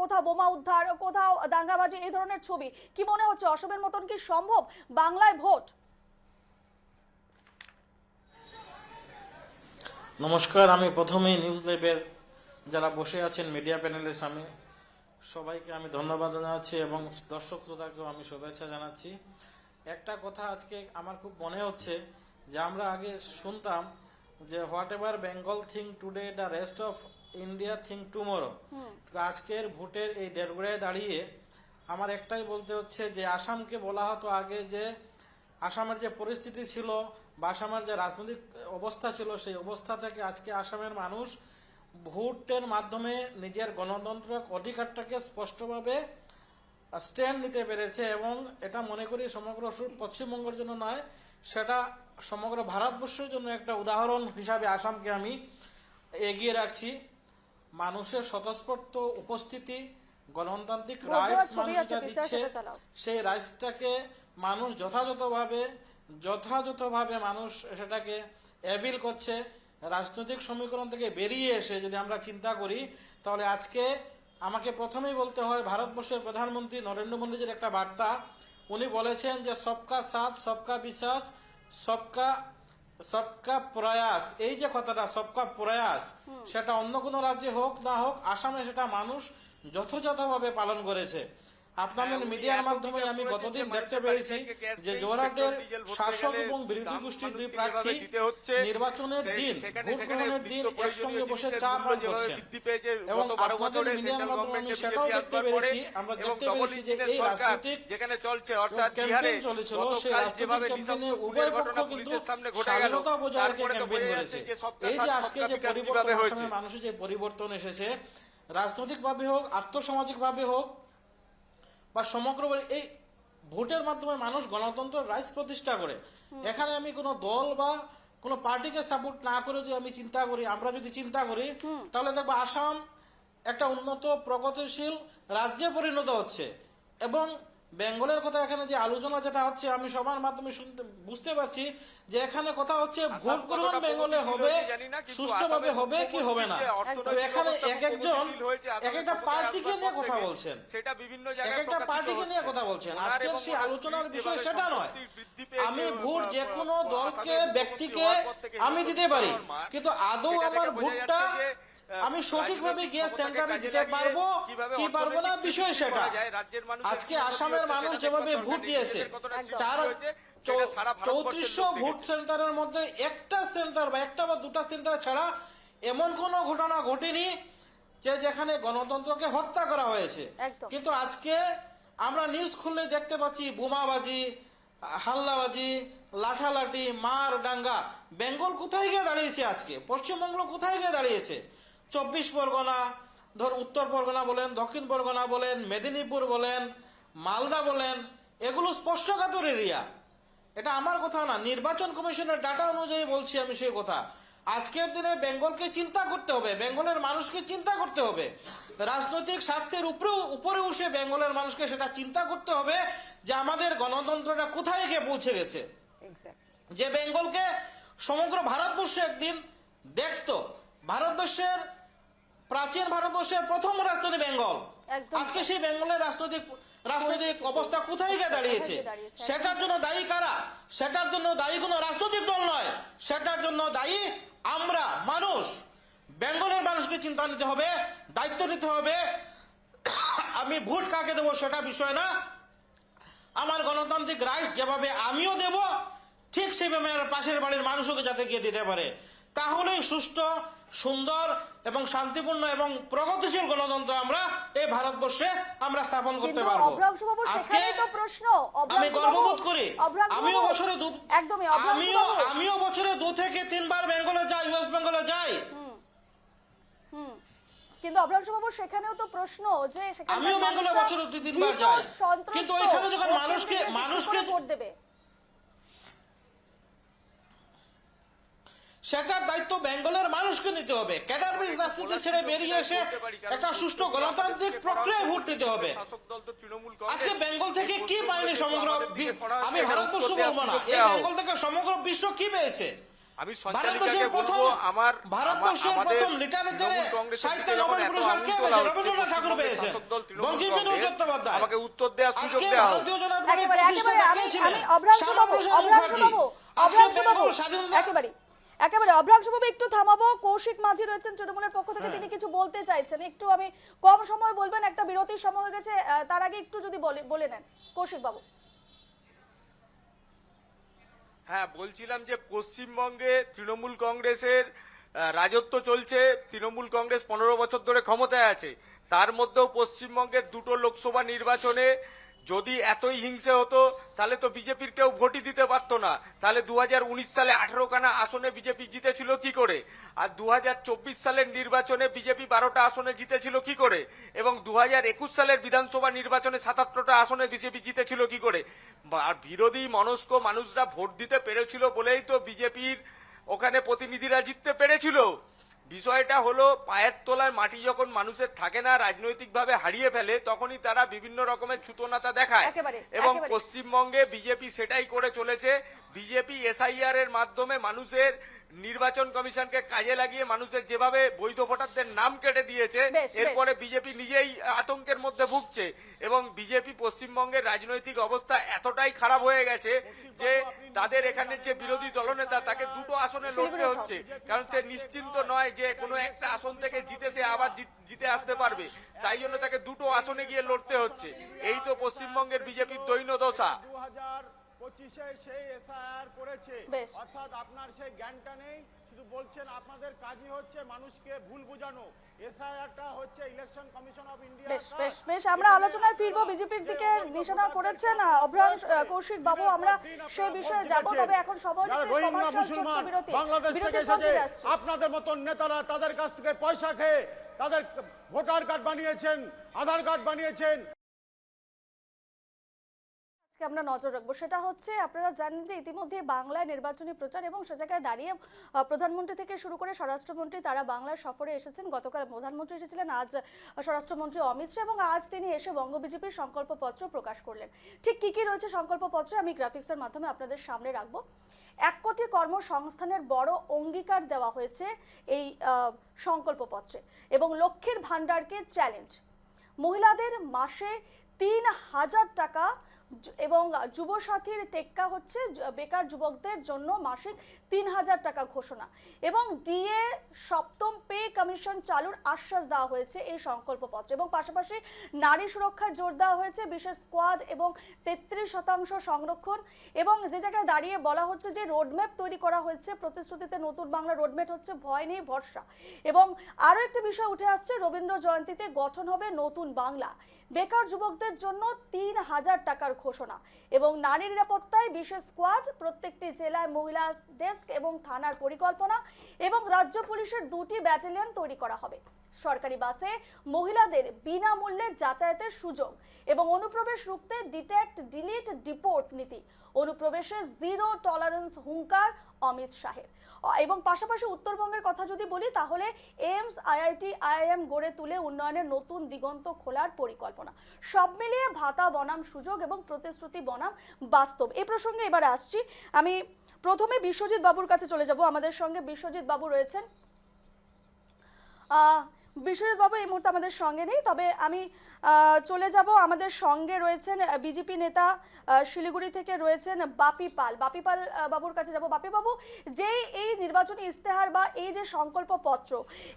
কোথাও বোমা উদ্ধার, কোথাও দাঙ্গাবাজি, এই ধরনের ছবি, কি মনে হচ্ছে অসমের মতন কি সম্ভব বাংলায় ভোট? নমস্কার, আমি প্রথমেই নিউজ লাইভের যারা বসে আছেন মিডিয়া প্যানেলের সামনে সবাইকে আমি ধন্যবাদ জানাচ্ছি এবং দর্শক শ্রোতাকেও আমি শুভেচ্ছা জানাচ্ছি। একটা কথা আজকে আমার খুব মনে হচ্ছে যে আমরা আগে শুনতাম যে what ever Bengal think today the rest of India think tomorrow. আজকের ভোটের এই দেড়গোড়ায় দাঁড়িয়ে আমার একটাই বলতে হচ্ছে যে আসামকে বলা হতো আগে যে আসামের যে পরিস্থিতি ছিল বা আসামের যে রাজনৈতিক অবস্থা ছিল, সেই অবস্থা থেকে আজকে আসামের মানুষ ভোটের মাধ্যমে নিজের গণতান্ত্রিক অধিকারটাকে স্পষ্টভাবে স্ট্যান্ড নিতে পেরেছে, এবং এটা মনে করি সমগ্র পশ্চিমবঙ্গের জন্য নয়, সেটা সমগ্র ভারতবর্ষের জন্য একটা উদাহরণ হিসাবে আসামকে আমি এগিয়ে রাখছি। মানুষের স্বতঃস্ফূর্ত উপস্থিতি, গণতান্ত্রিক রাইটস মানুষ যা দিচ্ছে, সেই রাইটসটাকে মানুষ যথাযথভাবে মানুষ সেটাকে অ্যাভিল করছে। রাজনৈতিক সমীকরণ থেকে বেরিয়ে এসে যদি আমরা চিন্তা করি, তাহলে আজকে আমাকে প্রথমেই বলতে হয় ভারতবর্ষের প্রধানমন্ত্রী নরেন্দ্র মোদীজির একটা বার্তা। উনি বলেছেন যে সবকা সাথ, সবকা বিশ্বাস, সবকা প্রয়াস। এই যে কথাটা সবকা প্রয়াস, সেটা অন্য কোনো রাজ্যে হোক না হোক, আসামে সেটা মানুষ যথাযথভাবে পালন করেছে। আপনাদের মিডিয়ার মাধ্যমে আমি গতদিন দেখতে পেরেছি যে জোরহাটের শাসক এবং বিরোধী গোষ্ঠীর দুই প্রার্থী নির্বাচনের দিন, ভোট গ্রহণের দিন একসঙ্গে বসে চা পান করছেন, এবং আপনাদের মিডিয়ার মাধ্যমে আমি সেটাও দেখতে পেরেছি। আমরা দেখতে পেরেছি যে এই রাজনৈতিক ক্যাম্পেইন চলেছিল, সেই রাজনৈতিক ক্যাম্পেইনে উভয় পক্ষ কিন্তু স্বাধীনতা বজায় রেখে ক্যাম্পেইন করেছে। এই যে আজকে যে পরিবর্তন, মানুষের যে পরিবর্তন এসেছে, রাজনৈতিকভাবে হোক, আর্থসামাজিকভাবে হোক বা সমগ্র এই ভোটের মাধ্যমে মানুষ গণতন্ত্রের রাইটস প্রতিষ্ঠা করে। এখানে আমি কোনো দল বা কোনো পার্টিকে সাপোর্ট না করে যদি আমি চিন্তা করি, আমরা যদি চিন্তা করি, তাহলে দেখবো আসাম একটা উন্নত প্রগতিশীল রাজ্যে পরিণত হচ্ছে। এবং বেঙ্গলের কথা এখানে যে আলোচনা যেটা হচ্ছে, আমি সবার মাধ্যমে বুঝতে পারছি যে এখানে কথা হচ্ছে ভোট গ্রহণ বেঙ্গলে হবে, সুষ্ঠুভাবে হবে কি হবে না। তো এখানে এক একটা পার্টিকে নিয়ে কথা বলছেন, এক একটা পার্টিকে নিয়ে কথা বলছেন। আজকের সেই আলোচনার বিষয় সেটা নয়। আমি ভোট যে কোনো দলকে, ব্যক্তিকে আমি দিতে পারি, কিন্তু আদৌ আমার ভোটটা আমি সঠিকভাবে গিয়ে সেন্টারে দিতে পারবো কি পারবো না, বিষয় সেটা। আজকে আসামের মানুষ যেভাবে ভোট দিয়েছে, 3400 ভোট সেন্টারের মধ্যে একটা সেন্টার বা একটা বা দুটা সেন্টার ছাড়া এমন কোনো ঘটনা ঘটেনি যে যেখানে গণতন্ত্রকে হত্যা করা হয়েছে। একদম। কিন্তু আজকে আমরা নিউজ খুললে দেখতে পাচ্ছি বোমাবাজি, হাল্লাবাজি, লাঠালাঠি, মার ডাঙ্গা। বেঙ্গল কোথায় গিয়ে দাঁড়িয়েছে আজকে? পশ্চিমবঙ্গ কোথায় গিয়ে দাঁড়িয়েছে? 24 পরগনা, ধর উত্তর পরগনা বলেন, দক্ষিণ পরগনা বলেন, মেদিনীপুর বলেন, মালদা বলেন, এগুলো স্পর্শকাতর এরিয়া। এটা আমার কথা না, নির্বাচন কমিশনের ডাটা অনুযায়ী বলছি আমি সেই কথা। আজকের দিনে বেঙ্গলকে চিন্তা করতে হবে, বেঙ্গলের মানুষকে চিন্তা করতে হবে। রাজনৈতিক স্বার্থের উপরে উঠে বেঙ্গলের মানুষকে সেটা চিন্তা করতে হবে যে আমাদের গণতন্ত্রটা কোথায় গিয়ে পৌঁছে গেছে। এক্স্যাক্টলি। যে বেঙ্গলকে সমগ্র ভারতবর্ষ একদিন দেখতো। ভারতবর্ষের প্রাচীন ভারতবর্ষের প্রথম রাজধানী বেঙ্গল। একদম। আজকে সেই বেঙ্গলের রাজনৈতিক অবস্থা কোথায় গিয়ে দাঁড়িয়েছে? সেটার জন্য দায়ী কারা? সেটার জন্য দায়ী কোনো রাজনৈতিক দল নয়, সেটার জন্য দায়ী আমরা মানুষ। বেঙ্গলের মানুষকে চিন্তা নিতে হবে, দায়িত্ব নিতে হবে। আমি ভোট কাকে দেবো সেটা বিষয় না, আমার গণতান্ত্রিক রাইট যেভাবে আমিও দেব ঠিক সেইভাবে আমার পাশের বাড়ির মানুষকে যাতে গিয়ে দিতে পারে, তাহলেই সুষ্ঠু, সুন্দর এবং শান্তিপূর্ণ এবং প্রগতিশীল গণতন্ত্র আমরা এই ভারতবর্ষে আমরা স্থাপন করতে কিন্তু পারবো। অভ্রাংশুবাবু আজকে সেখানেই তো প্রশ্ন। আমি গর্ববোধ করি। অভ্রাংশুবাবু, আমিও বছরে একদমই অভ্রাংশুবাবু। আমিও বছরে 2 থেকে 3 বার বেঙ্গলে যাই, ওয়েস্ট বেঙ্গলে যাই। কিন্তু অভ্রাংশুবাবু সেখানেও তো প্রশ্ন যে সেখানে আমিও বেঙ্গলে বছরে 2-3 বার যাই, কিন্তু ওইখানে যখন মানুষকে ভোট দেবে, সেটার দায়িত্ব বেঙ্গলের মানুষকে নিতে হবে। ক্যাডার বেস রাজনীতি ছেড়ে বেরিয়ে এসে একটা সুষ্ঠু গণতান্ত্রিক প্রক্রিয়ায় ভোট দিতে হবে। আজকে বেঙ্গল থেকে কি পায়নি সমগ্র, আমি ভারতবর্ষ বলবো না, এই বেঙ্গল থেকে সমগ্র বিশ্ব কি পেয়েছে? আমি সঞ্চালিকাকে বলবো আমার ভারতবর্ষের প্রথম লিটারেচারে সাহিত্যে নোবেল পুরস্কার কে পেয়েছে? রবীন্দ্রনাথ ঠাকুর পেয়েছেন, বঙ্কিমচন্দ্র চট্টোপাধ্যায়। আমাকে উত্তর দেওয়ার সুযোগ আজকে দেওয়া হোক। ভারতীয় জনতা পার্টির একেবারে প্রতিষ্ঠাতা কে ছিলেন? আমি অভ্রাংশুবাবু, আজকে বেঙ্গল স্বাধীনতা একেবারে অভ্রাংশুবাবু একটু থামাবো। কৌশিক মাঝি রয়েছেন তৃণমূলের পক্ষ থেকে, তিনি কিছু বলতে চাইছেন। একটু আমি কম সময় বলবেন, একটা বিরতির সময় হয়ে গেছে, তার আগে একটু যদি বলে নেন কৌশিক বাবু। হ্যাঁ, বলছিলাম যে পশ্চিমবঙ্গে তৃণমূল কংগ্রেসের রাজত্ব চলছে। তৃণমূল কংগ্রেস 15 বছর ধরে ক্ষমতায় আছে। তার মধ্যেও পশ্চিমবঙ্গের 2টো লোকসভা নির্বাচনে যদি এতই হিংসে হতো তাহলে তো বিজেপির কেউ ভোটই দিতে পারতো না। তাহলে 2019 সালে 18খানা আসনে বিজেপি জিতেছিল কি করে? আর 2024 সালের নির্বাচনে বিজেপি 12টা আসনে জিতেছিল কি করে? এবং 2021 সালের বিধানসভা নির্বাচনে 77টা আসনে বিজেপি জিতেছিল কি করে? আর বিরোধী মনস্ক মানুষরা ভোট দিতে পেরেছিল বলেই তো বিজেপির ওখানে প্রতিনিধিরা জিততে পেরেছিল। বিষয়টা হলো পায়ের তলায় মাটি যখন মানুষের থাকে না, রাজনৈতিকভাবে হারিয়ে ফেলে, তখনই তারা বিভিন্ন রকমের ছুতোনাতা দেখায়। এবং পশ্চিমবঙ্গে বিজেপি সেটাই করে চলেছে। বিজেপি এসআইআর এর মাধ্যমে মানুষের নির্বাচন কমিশনকে কাজে লাগিয়ে মানুষের যেভাবে বৈধ ভোটারদের নাম কেটে দিয়েছে, এরপরে বিজেপি নিজেই আতঙ্কের মধ্যে ভুগছে। এবং বিজেপি পশ্চিমবঙ্গের রাজনৈতিক অবস্থা এতটাই খারাপ হয়ে গেছে যে তাদের এখানে যে বিরোধী দলনেতা, তাকে 2টো আসনে লড়তে হচ্ছে, কারণ সে নিশ্চিন্ত নয় যে কোনো একটা আসন থেকে জিতে সে আবার জিতে আসতে পারবে। তাই জন্য তাকে 2টো আসনে গিয়ে লড়তে হচ্ছে। এই তো পশ্চিমবঙ্গের বিজেপির দৈন্য দশা। 2025-এ সেই এসআইআর করেছে, অর্থাৎ আপনার সেই জ্ঞানটা নেই, শুধু বলছেন আপনাদের কাজই হচ্ছে মানুষকে ভুল বোঝানো। এসআইআরটা হচ্ছে ইলেকশন কমিশন অফ ইন্ডিয়া। বেশ আমরা আলোচনায় ফিরবো। বিজেপির দিকে নিশানা করেছেন কৌশিক বাবু, আমরা সেই বিষয়ে যাব। তবে এখন সময় আপনাদের মতন নেতারা তাদের কাছ থেকে পয়সা খেয়ে তাদের ভোটার কার্ড বানিয়েছেন, আধার কার্ড বানিয়েছেন। আমরা নজর রাখবো, সেটা হচ্ছে আপনারা জানেন যে ইতিমধ্যে বাংলায় নির্বাচনী প্রচার এবং সে জায়গায় দাঁড়িয়ে প্রধানমন্ত্রী থেকে শুরু করে স্বরাষ্ট্রমন্ত্রী তারা বাংলার সফরে এসেছেন। গতকাল প্রধানমন্ত্রী এসেছিলেন, আজ স্বরাষ্ট্রমন্ত্রী অমিত শাহ, এবং আজ তিনি এসে বঙ্গ বিজেপির সংকল্পপত্র প্রকাশ করলেন। ঠিক কি কি রয়েছে সংকল্পপত্রে আমি গ্রাফিক্সের মাধ্যমে আপনাদের সামনে রাখবো। 1 কোটি কর্মসংস্থানের বড় অঙ্গীকার দেওয়া হয়েছে এই সংকল্পপত্রে, এবং লক্ষ্মীর ভান্ডারকে চ্যালেঞ্জ, মহিলাদের মাসে 3000 টাকা এবং যুবসাথীর টেক্কা হচ্ছে বেকার যুবকদের জন্য মাসিক 3,000 টাকা ঘোষণা, এবং ডিএ সপ্তম পে কমিশন চালুর আশ্বাস দেওয়া হয়েছে এই সংকল্পপত্রে, এবং পাশাপাশি নারী সুরক্ষায় জোর দেওয়া হয়েছে, বিশেষ স্কোয়াড এবং 33% সংরক্ষণ, এবং যে জায়গায় দাঁড়িয়ে বলা হচ্ছে যে রোডম্যাপ তৈরি করা হয়েছে প্রতিশ্রুতিতে নতুন বাংলা রোডম্যাপ হচ্ছে ভয় নেই ভরসা। এবং আরও একটি বিষয় উঠে আসছে, রবীন্দ্র জয়ন্তীতে গঠন হবে নতুন বাংলা, বেকার যুবকদের জন্য 3,000 টাকার ঘোষণা, এবং নারী নিরাপত্তায় বিশেষ স্কোয়াড, প্রত্যেকটি জেলায় মহিলা ডেস্ক এবং থানার পরিকল্পনা, এবং রাজ্য পুলিশের 2টি ব্যাটালিয়ন তৈরি করা হবে। সরকারি বাসে মহিলাদের বিনামূল্যে যাতায়াতের সুযোগ, এবং অনুপ্রবেশ রুখতে ডিটেক্ট ডিলিট ডিপোর্ট নীতি, অনুপ্রবেশে 0 টলারেন্স হুঙ্কার অমিত শাহের। এবং পাশাপাশি উত্তরবঙ্গের কথা যদি বলি তাহলে এইমস, আইআইটি, আইআইএম গড়ে তুলে উন্নয়নের নতুন দিগন্ত খোলার পরিকল্পনা। সব মিলিয়ে ভাতা বনাম সুযোগ এবং প্রতিশ্রুতি বনাম বাস্তব। এই প্রসঙ্গে এবারে আসছি, আমি প্রথমে বিশ্বজিৎ বাবুর কাছে চলে যাব। আমাদের সঙ্গে বিশ্বজিৎ বাবু রয়েছেন। বিশ্বজিৎ বাবু এই মুহূর্তে আমাদের সঙ্গে নেই, তবে আমি চলে যাব, আমাদের সঙ্গে রয়েছেন বিজেপি নেতা শিলিগুড়ি থেকে রয়েছেন বাপি পাল। বাপি পাল বাবুর কাছে যাব। বাপি বাবু, যে এই নির্বাচনী ইস্তেহার বা এই যে সংকল্পপত্র,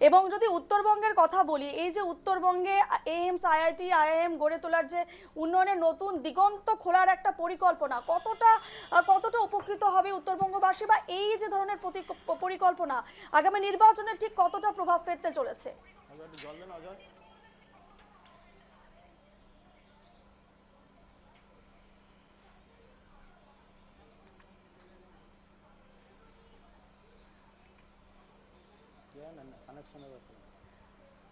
এবং যদি উত্তরবঙ্গের কথা বলি, এই যে উত্তরবঙ্গে এইমস, আইআইটি, আইআইএম গড়ে তোলার যে উন্নয়নের নতুন দিগন্ত খোলার একটা পরিকল্পনা, কতটা উপকৃত হবে উত্তরবঙ্গবাসী, বা এই যে ধরনের পরিকল্পনা আগামী নির্বাচনে ঠিক কতটা প্রভাব ফেলতে চলেছে?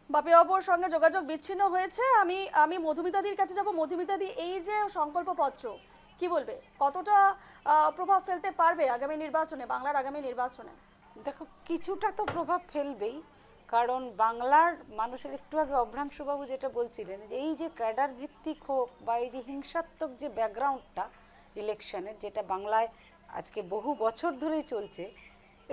বাপি বাবুর সঙ্গে যোগাযোগ বিচ্ছিন্ন হয়েছে। আমি মধুমিতাদির কাছে যাব। মধুমিতাদি, এই যে সংকল্পপত্র কি বলবে, কতটা প্রভাব ফেলতে পারবে আগামী নির্বাচনে, বাংলার আগামী নির্বাচনে? দেখো, কিছুটা তো প্রভাব ফেলবেই, কারণ বাংলার মানুষের, একটু আগে অভ্রাংশুবাবু যেটা বলছিলেন, যে এই যে ক্যাডার ভিত্তিক হোক বা এই যে হিংসাত্মক যে ব্যাকগ্রাউন্ডটা ইলেকশনের, যেটা বাংলায় আজকে বহু বছর ধরেই চলছে,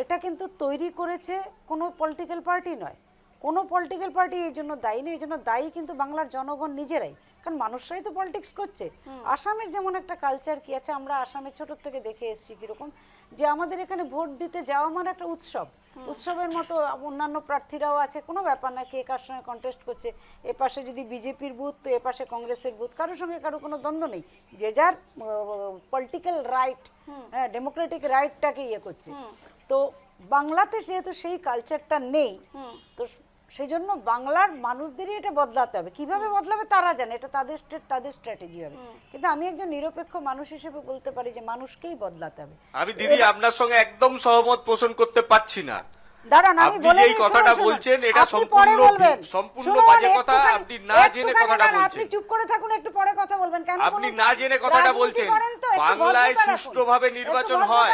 এটা কিন্তু তৈরি করেছে কোনো পলিটিক্যাল পার্টি নয়, কোনো পলিটিক্যাল পার্টি এই জন্য দায়ী নেই। এই জন্য দায়ী কিন্তু বাংলার জনগণ নিজেরাই, কারণ মানুষরাই তো পলিটিক্স করছে। আসামের যেমন একটা কালচার কি আছে, আমরা আসামে ছোট থেকে দেখে এসেছি কিরকম, যে আমাদের এখানে ভোট দিতে যাওয়া মানে একটা উৎসব, উৎসবের মতো অন্যান্য প্রার্থীরাও আছে, কোনো ব্যাপার না কে কার সঙ্গে কন্টেস্ট করছে। এপাশে যদি বিজেপির বুথ তো এপাশে কংগ্রেসের বুথ, কারোর সঙ্গে কারো কোনো দ্বন্দ্ব নেই, যে যার পলিটিক্যাল রাইট, হ্যাঁ, ডেমোক্রেটিক রাইটটাকে ইয়ে করছে। তো বাংলাতে যেহেতু সেই কালচারটা নেই, তো সেই জন্য বাংলার মানুষদেরই এটা বদলাতে হবে। কিভাবে বদলাবে তারা জানে, এটা তাদের স্টেট, তাদের স্ট্র্যাটেজি হবে। কিন্তু আমি একজন নিরপেক্ষ মানুষ হিসেবে বলতে পারি যে মানুষকেই বদলাতে হবে। আমি দিদি আপনার সঙ্গে একদম সহমত পোষণ করতে পারছি না। দাঁড়ান, আমি বলে এই কথাটা বলছেন, এটা সম্পূর্ণ বাজে কথা। আপনি না জেনে কথাটা বলছেন। আপনি চুপ করে থাকুন, একটু পরে কথা বলবেন। কেন আপনি না জেনে কথাটা বলছেন? বাংলায় সুষ্ঠুভাবে নির্বাচন হয়,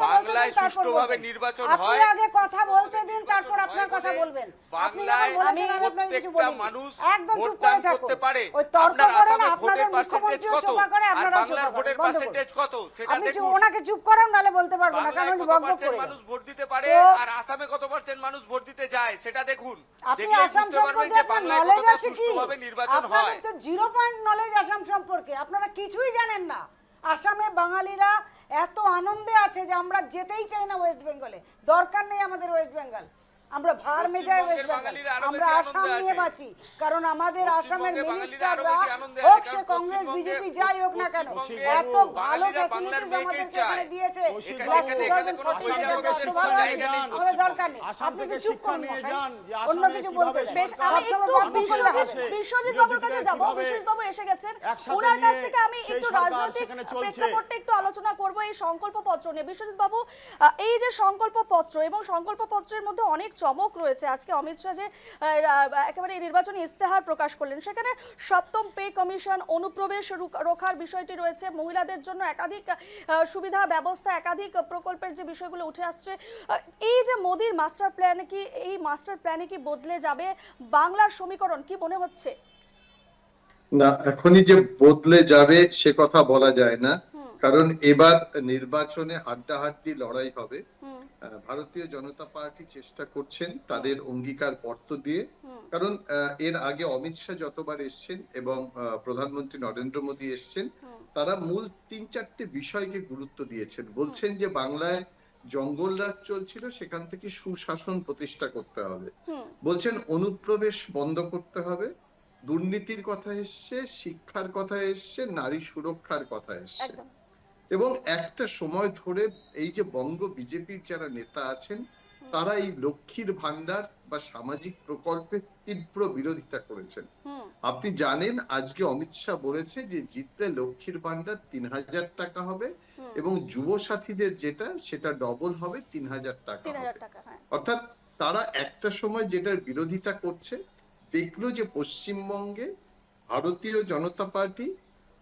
বাংলায় সুষ্ঠুভাবে নির্বাচন হয়। আপনি আগে কথা বলতে দিন, তারপর আপনার কথা বলবেন। বাংলায় প্রত্যেকটা মানুষ ভোটদান করতে পারে। ওই তর্ক আপনার করেন, আসামে ভোটের আপনাদের পার্সেন্টেজ মুখ্যমন্ত্রীও কত চোপা করে, আর আপনারাও বাংলার চোপা ভোটের করেন। পার্সেন্টেজ কত সেটা আপনি দেখুন। ওনাকে চুপ করান, নালে বলতে পারবো না, কারণ বাংলায় কত পার্সেন্ট মানুষ ভোট দিতে পারে আর আসামে কত পার্সেন্ট মানুষ ভোট দিতে যায় সেটা দেখুন। দেখলে বুঝতে পারবেন যে বাংলায় কতটা সুষ্ঠুভাবে নির্বাচন হয়। আপনাদের তো 0 পয়েন্ট নলেজ আসাম সম্পর্কে, আপনারা কিছুই জানেন না। আসামে বাঙালিরা এত আনন্দে আছে যে আমরা যেতেই চাই না ওয়েস্ট বেঙ্গলে, দরকার নেই আমাদের ওয়েস্ট বেঙ্গল, আমরা ভাড় মেজায় ওয়েস্ট বেঙ্গল, আমরা আসাম নিয়ে বাঁচি। কারণ আমাদের আসামের মিনিস্টাররা হোক সে কংগ্রেস বিজেপি যাই হোক না কেন, এত ভালো ফ্যাসিলিটিস আমাদেরকে এখানে দিয়েছে, আমাদের দরকার নেই। আপনি কি চুপ করুন, অন্য কিছু বলবেন। বেশ, আমি একটু বিশ্বজিৎ বাবুর কাছে যাব। বিশ্বজিৎ বাবু এসে গেছেন, ওনার কাছ থেকে আমি একটু রাজনৈতিক প্রেক্ষাপটে একটু আলোচনা করব এই সংকল্পপত্র নিয়ে। বিশ্বজিৎ বাবু, এই যে সংকল্পপত্র এবং সংকল্পপত্রের মধ্যে অনেক চমক রয়েছে। আজকে অমিত শাহ যে একেবারে নির্বাচনী ইস্তেহার প্রকাশ করলেন, সেখানে সপ্তম পে কমিশন, অনুপ্রবেশ রোখার বিষয়টি রয়েছে, মহিলাদের জন্য একাধিক সুবিধা ব্যবস্থা, একাধিক প্রকল্পের যে বিষয়গুলো উঠে আসছে। এই যে মোদির মাস্টার প্ল্যান, কি এই মাস্টার প্ল্যানে কি বদলে যাবে বাংলার সমীকরণ, কি মনে হচ্ছে? না, এখনই যে বদলে যাবে সে কথা বলা যায় না, কারণ এবার নির্বাচনে হাড্ডাহাড্ডি লড়াই হবে। ভারতীয় জনতা পার্টি চেষ্টা করছেন তাদের অঙ্গীকার পত্র দিয়ে, কারণ এর আগে অমিত শাহ যতবার এসছেন এবং প্রধানমন্ত্রী নরেন্দ্র মোদী এসছেন, তারা মূল 3-4টে বিষয়কে গুরুত্ব দিয়েছেন। বলছেন যে বাংলায় জঙ্গল রাজ চলছিল, সেখান থেকে সুশাসন প্রতিষ্ঠা করতে হবে। বলছেন অনুপ্রবেশ বন্ধ করতে হবে, দুর্নীতির কথা এসছে, শিক্ষার কথা এসছে, নারী সুরক্ষার কথা এসছে। একদম। এবং একটা সময় ধরে এই যে বঙ্গ বিজেপির যারা নেতা আছেন, তারা এই লক্ষ্মীর ভান্ডার বা সামাজিক প্রকল্পের তীব্র বিরোধিতা করেছেন। আপনি জানেন আজকে অমিত শাহ বলেছে যে জিতলে লক্ষ্মীর ভান্ডার 3000 টাকা হবে এবং যুব সাথীদের যেটা সেটা ডবল হবে 3000 টাকা। 3000 টাকা, হ্যাঁ। অর্থাৎ তারা একটা সময় যেটার বিরোধিতা করছে, দেখলো যে পশ্চিমবঙ্গে ভারতীয় জনতা পার্টি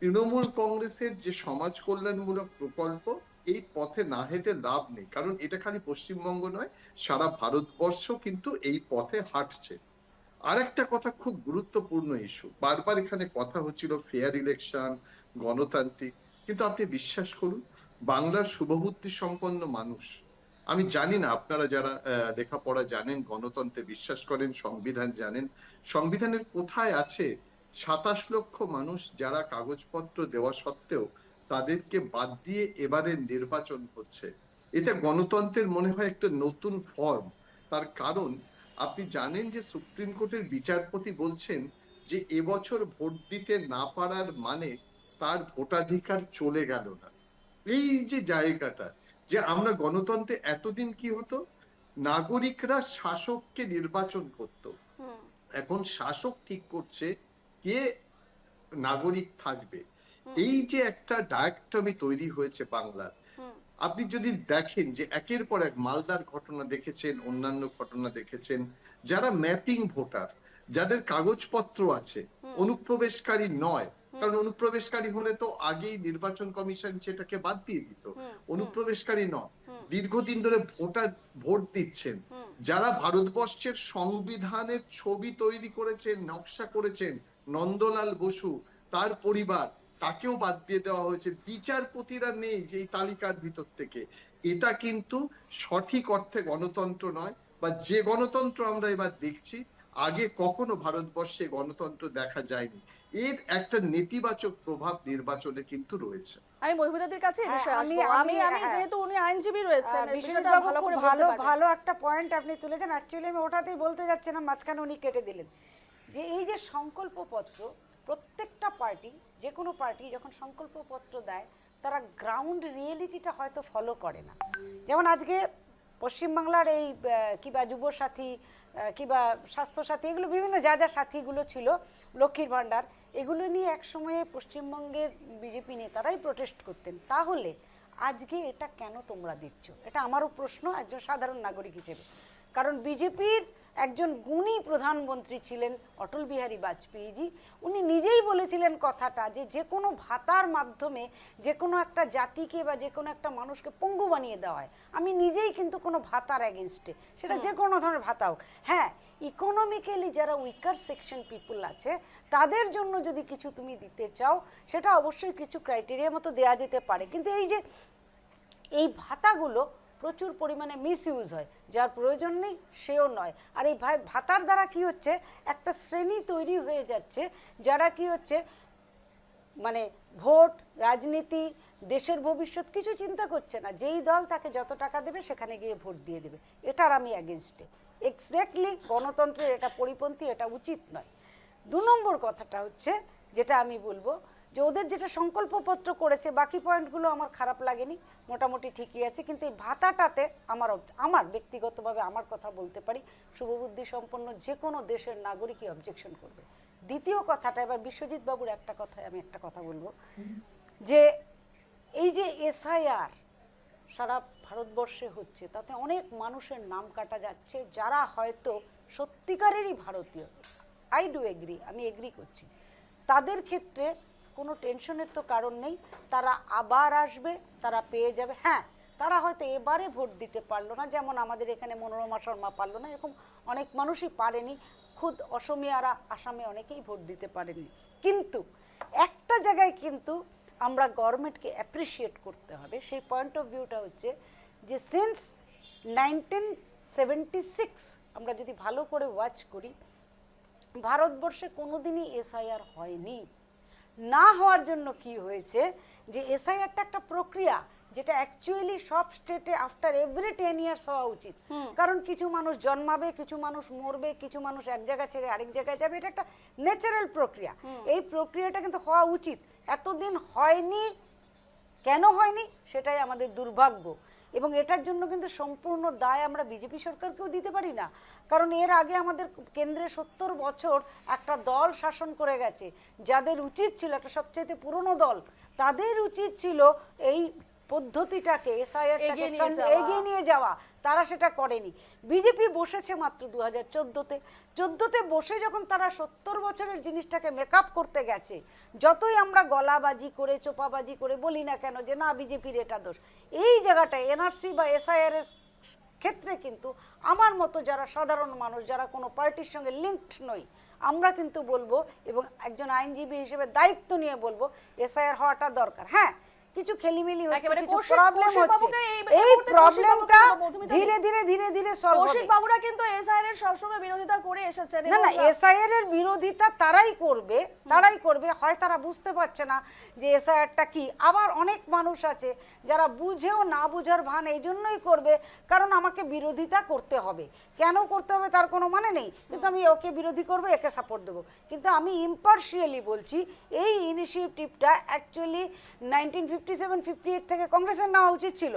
তৃণমূল কংগ্রেসের যে সমাজ কল্যাণমূলক প্রকল্প, এই পথে না হেঁটে লাভ নেই। কারণ এটা খালি পশ্চিমবঙ্গ নয়, সারা ভারতবর্ষ কিন্তু এই পথে হাঁটছে। আর একটা কথা খুব গুরুত্বপূর্ণ ইস্যু, বারবার এখানে কথা হচ্ছিল ফেয়ার ইলেকশন, গণতান্ত্রিক, কিন্তু আপনি বিশ্বাস করুন বাংলার শুভবুদ্ধি সম্পন্ন মানুষ, আমি জানি না আপনারা যারা লেখাপড়া জানেন, গণতন্ত্রে বিশ্বাস করেন, সংবিধান জানেন, সংবিধানের কোথায় আছে 27 লক্ষ মানুষ যারা কাগজপত্র দেওয়া সত্ত্বেও তাদেরকে বাদ দিয়ে এবারে নির্বাচন হচ্ছে? এটা গণতন্ত্রের মনে হয় একটা নতুন ফর্ম। তার কারণ আপনি জানেন যে সুপ্রিম কোর্টের বিচারপতি বলছেন যে এবছর ভোট দিতে না পারার মানে তার ভোটাধিকার চলে গেল না। এই যে জায়গাটা, যে আমরা গণতন্ত্রে এতদিন কি হতো, নাগরিকরা শাসককে নির্বাচন করত, এখন শাসক ঠিক করছে কে নাগরিক থাকবে। এই যে একটা ডায়াক্টমি তৈরি হয়েছে বাংলার, আপনি যদি দেখেন যে একের পর এক মালদার ঘটনা দেখেছেন, অন্যান্য ঘটনা দেখেছেন, যারা ম্যাপিং ভোটার, যাদের কাগজপত্র আছে, অনুপ্রবেশকারী নয়, কারণ অনুপ্রবেশকারী হলে তো আগেই নির্বাচন কমিশন সেটাকে বাদ দিয়ে দিত, অনুপ্রবেশকারী নয়, দীর্ঘদিন ধরে ভোট দিচ্ছেন, যারা ভারতবর্ষের সংবিধানের ছবি তৈরি করেছেন, নকশা করেছেন, নন্দলাল বসু, তার পরিবার, তাকেও বাদ দিয়ে দেওয়া হয়েছে। বিচারপতিরা নেই যে এই তালিকার ভিতর থেকে। এটা কিন্তু সঠিক অর্থে গণতন্ত্র নয়, বা যে গণতন্ত্র আমরা এবার দেখছি, আগে কখনো ভারতবর্ষে গণতন্ত্র দেখা যায়নি। এর একটা নেতিবাচক প্রভাব নির্বাচনে কিন্তু রয়েছে। আমি মহিবুদাদির কাছে এই বিষয়ে আসবো। আমি যেহেতু উনি আইনজীবী রয়েছেন, বিষয়টা ভালো করে ভালো একটা পয়েন্ট আপনি তুলেছেন। অ্যাকচুয়ালি আমি ওটাতেই বলতে যাচ্ছিলাম, মাঝখানে উনি কেটে দিলেন। যে এই যে সংকল্পপত্র, প্রত্যেকটা পার্টি, যে কোনো পার্টি যখন সংকল্পপত্র দেয়, তারা গ্রাউন্ড রিয়েলিটিটা হয়তো ফলো করে না। যেমন আজকে পশ্চিমবাংলার এই কিবা যুবসাথী, কিবা স্বাস্থ্যসাথী, এগুলো বিভিন্ন যা যা সাথীগুলো ছিল, লক্ষ্মীর ভাণ্ডার, এগুলো নিয়ে একসময়ে পশ্চিমবঙ্গের বিজেপি নেতারাই প্রোটেস্ট করতেন। তাহলে আজকে এটা কেন তোমরা দিচ্ছ? এটা আমারও প্রশ্ন একজন সাধারণ নাগরিক হিসেবে। কারণ বিজেপির একজন গুণী প্রধানমন্ত্রী ছিলেন অটল বিহারী বাজপেয়ীজি। উনি নিজেই বলেছিলেন কথাটা, যে যে কোনো ভাতার মাধ্যমে যে কোনো একটা জাতিকে বা যে কোনো একটা মানুষকে পঙ্গু বানিয়ে দেওয়া হয়। আমি নিজেই কিন্তু কোনো ভাতার এগেনস্টে, সেটা যে কোনো ধরনের ভাতা হোক। হ্যাঁ, ইকোনমিক্যালি যারা উইকার সেকশন পিপুল আছে, তাদের জন্য যদি কিছু তুমি দিতে চাও, সেটা অবশ্যই কিছু ক্রাইটেরিয়া মতো দেওয়া যেতে পারে। কিন্তু এই যে এই ভাতাগুলো প্রচুর পরিমাণে মিসইউজ হয়, যার প্রয়োজন নেই সেও নয়। আর এই ভাতার দ্বারা কি হচ্ছে, একটা শ্রেণী তৈরি হয়ে যাচ্ছে যারা কি হচ্ছে, মানে ভোট, রাজনীতি, দেশের ভবিষ্যৎ কিছু চিন্তা করছে না। যেই দল তাকে যত টাকা দেবে সেখানে গিয়ে ভোট দিয়ে দেবে। এটার আমি অ্যাগেনস্টে। এক্স্যাক্টলি গণতন্ত্রের এটা পরিপন্থী, এটা উচিত নয়। 2 নম্বর কথাটা হচ্ছে, যেটা আমি বলবো, যে ওদের যেটা সংকল্পপত্র করেছে, বাকি পয়েন্টগুলো আমার খারাপ লাগেনি, মোটামুটি ঠিকই আছে। কিন্তু এই ভাতাটাতে আমার ব্যক্তিগতভাবে আমার কথা বলতে পারি, শুভবুদ্ধি সম্পন্ন যে কোনো দেশের নাগরিকই অবজেকশন করবে। দ্বিতীয় কথাটা, এবার বিশ্বজিৎ বাবুর একটা কথায় আমি একটা কথা বলবো, যে এই যে এসআইআর সারা ভারতবর্ষে হচ্ছে, তাতে অনেক মানুষের নাম কাটা যাচ্ছে যারা হয়তো সত্যিকারেরই ভারতীয়। আই ডু এগ্রি, আমি এগ্রি করছি। তাদের ক্ষেত্রে কোনো টেনশনের তো কারণ নেই, তারা আবার আসবে, তারা পেয়ে যাবে। হ্যাঁ, তারা হয়তো এবারে ভোট দিতে পারলো না, যেমন আমাদের এখানে মনোরমা শর্মা পারলো না, এরকম অনেক মানুষই পারেনি। খুদ অসমিয়ারা আসামে অনেকেই ভোট দিতে পারেনি। কিন্তু একটা জায়গায় কিন্তু আমরা গভর্নমেন্টকে অ্যাপ্রিসিয়েট করতে হবে, সেই পয়েন্ট অফ ভিউটা হচ্ছে যে সিন্স 1976 আমরা যদি ভালো করে ওয়াচ করি, ভারতবর্ষে কোনোদিনই এসআইআর হয়নি। না হওয়ার জন্য কি হয়েছে, যে এসআইআরটা একটা প্রক্রিয়া যেটা অ্যাকচুয়ালি সব স্টেটে আফটার এভরি 10 ইয়ার্স হওয়া উচিত। কারণ কিছু মানুষ জন্মাবে, কিছু মানুষ মরবে, কিছু মানুষ এক জায়গা ছেড়ে আরেক জায়গায় যাবে, এটা একটা ন্যাচারাল প্রক্রিয়া। এই প্রক্রিয়াটা কিন্তু হওয়া উচিত, এতদিন হয়নি। কেন হয়নি সেটাই আমাদের দুর্ভাগ্য, এবং এটার জন্য কিন্তু সম্পূর্ণ দায় আমরা বিজেপি সরকারকেও দিতে পারি না। কারণ এর আগে আমাদের কেন্দ্রে 70 বছর একটা দল শাসন করে গেছে, যাদের উচিত ছিল, একটা সবচেয়ে পুরনো দল, তাদের উচিত ছিল এই পদ্ধতিটাকে এসআইআরটাকে এগিয়ে নিয়ে যাওয়া, তারা সেটা করেনি। বিজেপি বসেছে মাত্র 2014তে বসে যখন তারা 70 বছরের জিনিসটাকে মেকআপ করতে গেছে, যতই আমরা গলাবাজি করে চোপাবাজি করে বলি না কেন যে না বিজেপির এটা দোষ, এই জায়গাটায় এনআরসি বা এসআইআর এর ক্ষেত্রে কিন্তু আমার মতো যারা সাধারণ মানুষ, যারা কোনো পার্টির সঙ্গে লিঙ্কড নই, আমরা কিন্তু বলবো, এবং একজন আইনজীবী হিসেবে দায়িত্ব নিয়ে বলবো, এসআইআর হওয়াটা দরকার। হ্যাঁ, কিছু খেলিমেলি হচ্ছে, কিছু প্রবলেম হচ্ছে, এই প্রবলেমটা ধীরে ধীরে ধীরে ধীরে সলভ হবে। কৌশিক বাবুরা কিন্তু এসআইআর এর সবসময় বিরোধিতা করে এসেছেন। না, এসআইআর এর বিরোধিতা তারাই করবে, হয় তারা বুঝতে পারছে না যে এসআইআরটা কি। আবার অনেক মানুষ আছে যারা বুঝেও না বুঝার ভান এই জন্যই করবে, কারণ আমাকে বিরোধিতা করতে হবে। কেন করতে হবে তার কোনো মানে নেই, কিন্তু আমি ওকে বিরোধী করবো, একে সাপোর্ট দেবো। কিন্তু আমি ইম্পার্শিয়ালি বলছি, এই ইনিশিয়েটিভটা অ্যাকচুয়ালি 1957-58 থেকে কংগ্রেসের নেওয়া উচিত ছিল,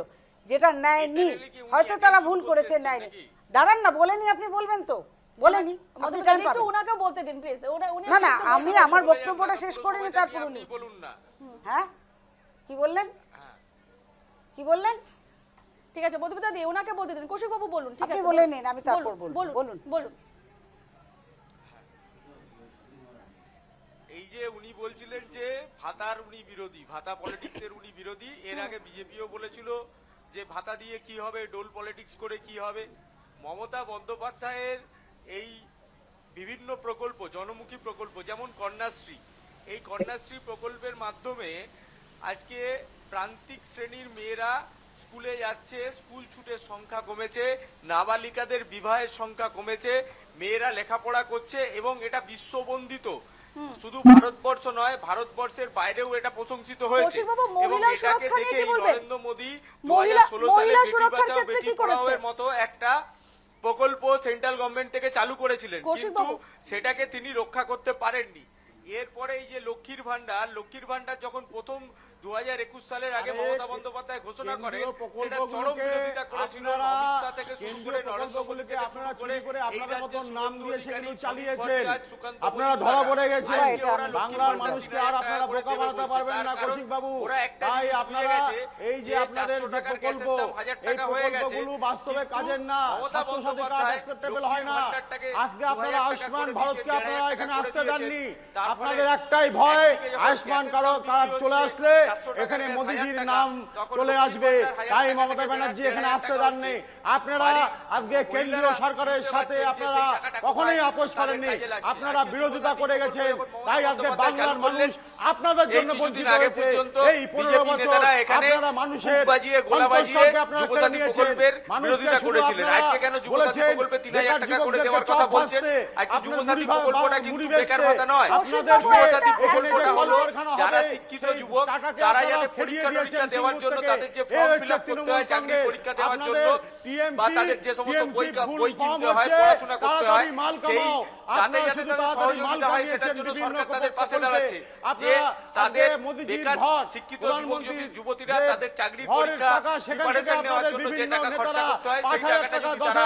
যেটা নেয়নি। হয়তো তারা ভুল করেছে, নেয়নি। দাঁড়ান না, বলেনি, আপনি বলবেন তো, বলেনি। একটু উনাকে বলতে দিন প্লিজ। না, আমি আমার বক্তব্যটা শেষ করিনি, তারপর উনি বলুন না। হ্যাঁ, কি বললেন? ঠিক আছে মধুমিতা দি, ওনাকে বলতে দিন। কৌশিক বাবু বলুন। ঠিক আপনি আছে, বলে নিন, আমি তারপর বলবো। বলুন। এই যে উনি বলছিলেন যে ভাতার উনি বিরোধী, ভাতা পলিটিক্সের উনি বিরোধী। এর আগে বিজেপিও বলেছিল যে ভাতা দিয়ে কি হবে, ডোল পলিটিক্স করে কি হবে। মমতা বন্দ্যোপাধ্যায়ের এই বিভিন্ন প্রকল্প, জনমুখী প্রকল্প, যেমন কন্যাশ্রী, এই কন্যাশ্রী প্রকল্পের মাধ্যমে আজকে প্রান্তিক শ্রেণীর মেয়েরা স্কুলে যাচ্ছে, স্কুল ছুটের সংখ্যা কমেছে, নাবালিকাদের বিবাহের সংখ্যা কমেছে, মেয়েরা লেখাপড়া করছে, এবং এটা বিশ্ববন্দিত। শুধু ভারতবর্ষ নয়, ভারতবর্ষের বাইরেও এটা প্রশংসিত হয়েছে, এবং এটাকে দেখে নরেন্দ্র মোদী 2016 সালে বেটি বাঁচাও বেটি পড়াও এর মতো একটা প্রকল্প সেন্ট্রাল গভর্নমেন্ট থেকে চালু করেছিলেন, কিন্তু সেটাকে তিনি রক্ষা করতে পারেননি। এরপরে এই যে লক্ষ্মীর ভান্ডার যখন প্রথম 2021 সালের আগে মমতা বন্দ্যোপাধ্যায় ঘোষণা করেন, সেটা চরম বিরোধিতা করেছিল অমিত শাহ থেকে শুরু করে নরেন্দ্র মোদী থেকে শুরু করে এই রাজ্যের নাম দিয়ে সেগুলো চালিয়েছেন। আপনারা ধরা পড়ে গেছেন, বাংলার মানুষকে আর আপনারা বোকা বানাতে পারবেন না কৌশিক বাবু। তাই আপনারা এই যে আপনাদের যে প্রকল্প, এই প্রকল্পগুলো বাস্তবে কাজের না, স্বাস্থ্যসাথী কার্ড অ্যাকসেপ্টেবল হয় না। আজকে আপনারা আয়ুষ্মান ভারতকে আপনারা এখানে আসতে দেননি, আপনাদের একটাই ভয়, আয়ুষ্মান কার্ড চলে আসলে এখানে মোদিজির নাম চলে আসবে, তাই মমতা ব্যানার্জি এখানে আসতে দেননি। আপনারা আজকে কেন্দ্রীয় সরকারের সাথে আপনারা কখনোই আপোষ করেননি, আপনারা বিরোধিতা করে গেছেন, তাই আজকে বাংলার মানুষ আপনাদের জন্য বঞ্চিত হয়েছে। এই 15 বছর আপনারা মানুষের অন্তঃস্থলকে আপনারা কেড়ে নিয়েছেন, মানুষকে করেছিলেন। আজকে কেন যুবসাথী প্রকল্পে 3000 টাকা করে দেওয়ার কথা বলছেন? আজকে যুবসাথী প্রকল্পটা কিন্তু বেকার ভাতা নয়, যুবসাথী প্রকল্পটা হলো যারা শিক্ষিত যুবক তারা যাতে পরীক্ষা টরীক্ষা দেওয়ার জন্য, তাদের যে ফর্ম ফিল আপ করতে হয় চাকরি পরীক্ষা দেওয়ার জন্য, বা তাদের যে সমস্ত বই কিনতে হয়, পড়াশোনা করতে হয়, সেই তাতে যাতে তাদের সহযোগিতা হয়, সেটার জন্য সরকার তাদের পাশে দাঁড়াচ্ছে। যে তাদের বেকার শিক্ষিত যুবতীরা তাদের চাকরির পরীক্ষা প্রিপারেশন নেওয়ার জন্য যে টাকা খরচা করতে হয়, সেই টাকাটা যদি তারা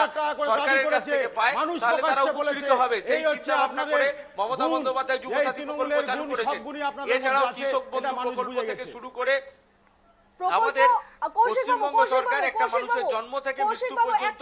সরকারের কাছ থেকে পায়, তাহলে তারা উপকৃত হবে। সেই চিন্তা ভাবনা করে মমতা বন্দ্যোপাধ্যায় যুবসাথী প্রকল্প চালু করেছেন। এছাড়াও কৃষক বন্ধু প্রকল্প থেকে শুরু করে আমাদের পশ্চিমবঙ্গ সরকার একটা মানুষের জন্ম থেকে মৃত্যু পর্যন্ত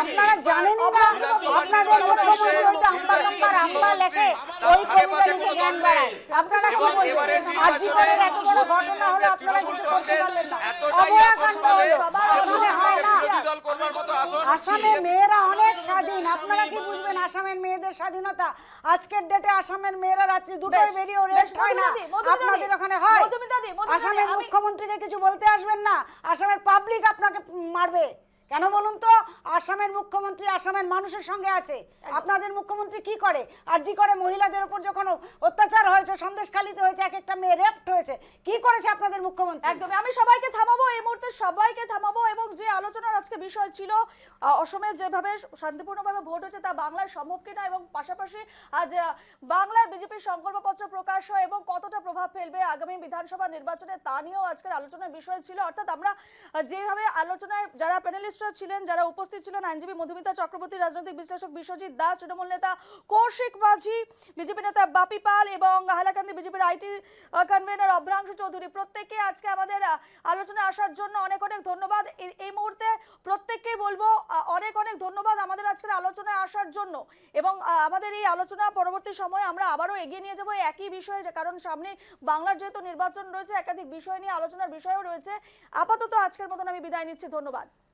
আপনারা জানেনই না আপনাদের মুখ্যমন্ত্রী কি এবং বলছেন? এবারের আর জি করে নির্বাচনে এত বড় ঘটনা হলো আপনারা তৃণমূল কিছু করতে কংগ্রেস পারলেন না। এতটাই অবয়াকাণ্ড আসন পাবে হলো। সবার যে আসলে হয় না। বিরোধী দল করবার মতো আসন আসামের মেয়েরা অনেক স্বাধীন, আপনারা কি বুঝবেন আসামের মেয়েদের স্বাধীনতা? আজকের ডেটে আসামের মেয়েরা রাত্রি দুটোয় বেশ, বেরিয়েও বেশ, রেস্ট হয় না, মধুমিতাদি, মধুমিতাদি, আপনাদের ওখানে হয়? মধুমিতাদি, আসামের আমি- মুখ্যমন্ত্রীকে কিছু বলতে আসবেন না, আসামের পাবলিক আপনাকে মারবে। কেন বলুন তো? আসামের মুখ্যমন্ত্রী আসামের মানুষের সঙ্গে আছে। আপনাদের মুখ্যমন্ত্রী কি করে? আর জি করে মহিলাদের উপর যখন অত্যাচার হয়েছে, সন্দেশখালিতে হয়েছে, এক একটা মেয়ে রেপ্ট হয়েছে, কি করেছে আপনাদের মুখ্যমন্ত্রী? একদমই, আমি সবাইকে থামাবো এই মুহূর্তে, সবাইকে থামাবো। এবং যে আলোচনার আজকে বিষয় ছিল অসমে যেভাবে শান্তিপূর্ণভাবে ভোট হচ্ছে তা বাংলায় সম্ভব কিনা, এবং পাশাপাশি আজ বাংলায় বিজেপির সংকল্পপত্র প্রকাশ হয় এবং কতটা প্রভাব ফেলবে আগামী বিধানসভা নির্বাচনে তা নিয়েও আজকের আলোচনার বিষয় ছিল। অর্থাৎ আমরা যেভাবে আলোচনায় যারা প্যানেলিস্টরা ছিলেন, যারা উপস্থিত ছিলেন, আইনজীবী মধুমিতা চক্রবর্তী, রাজনৈতিক বিশ্লেষক বিশ্বজিৎ দাস, তৃণমূল নেতা কৌশিক মাঝি, বিজেপি নেতা বাপি পাল এবং হাইলাকান্দি বিজেপির আইটি কনভেনর অভ্রাংশু চৌধুরী, প্রত্যেককে আজকে আমাদের আলোচনায় আসার জন্য অনেক অনেক ধন্যবাদ। এই মুহূর্তে প্রত্যেককেই বলবো অনেক অনেক ধন্যবাদ আমাদের আজকের আলোচনায় আসার জন্য। এবং আমাদের এই আলোচনা পরবর্তী সময়ে আমরা আবারও এগিয়ে নিয়ে যাবো একই বিষয়ে, কারণ সামনে বাংলার যেহেতু নির্বাচন রয়েছে, একাধিক বিষয় নিয়ে আলোচনার বিষয়ও রয়েছে। আপাতত আজকের মতন আমি বিদায় নিচ্ছি, ধন্যবাদ।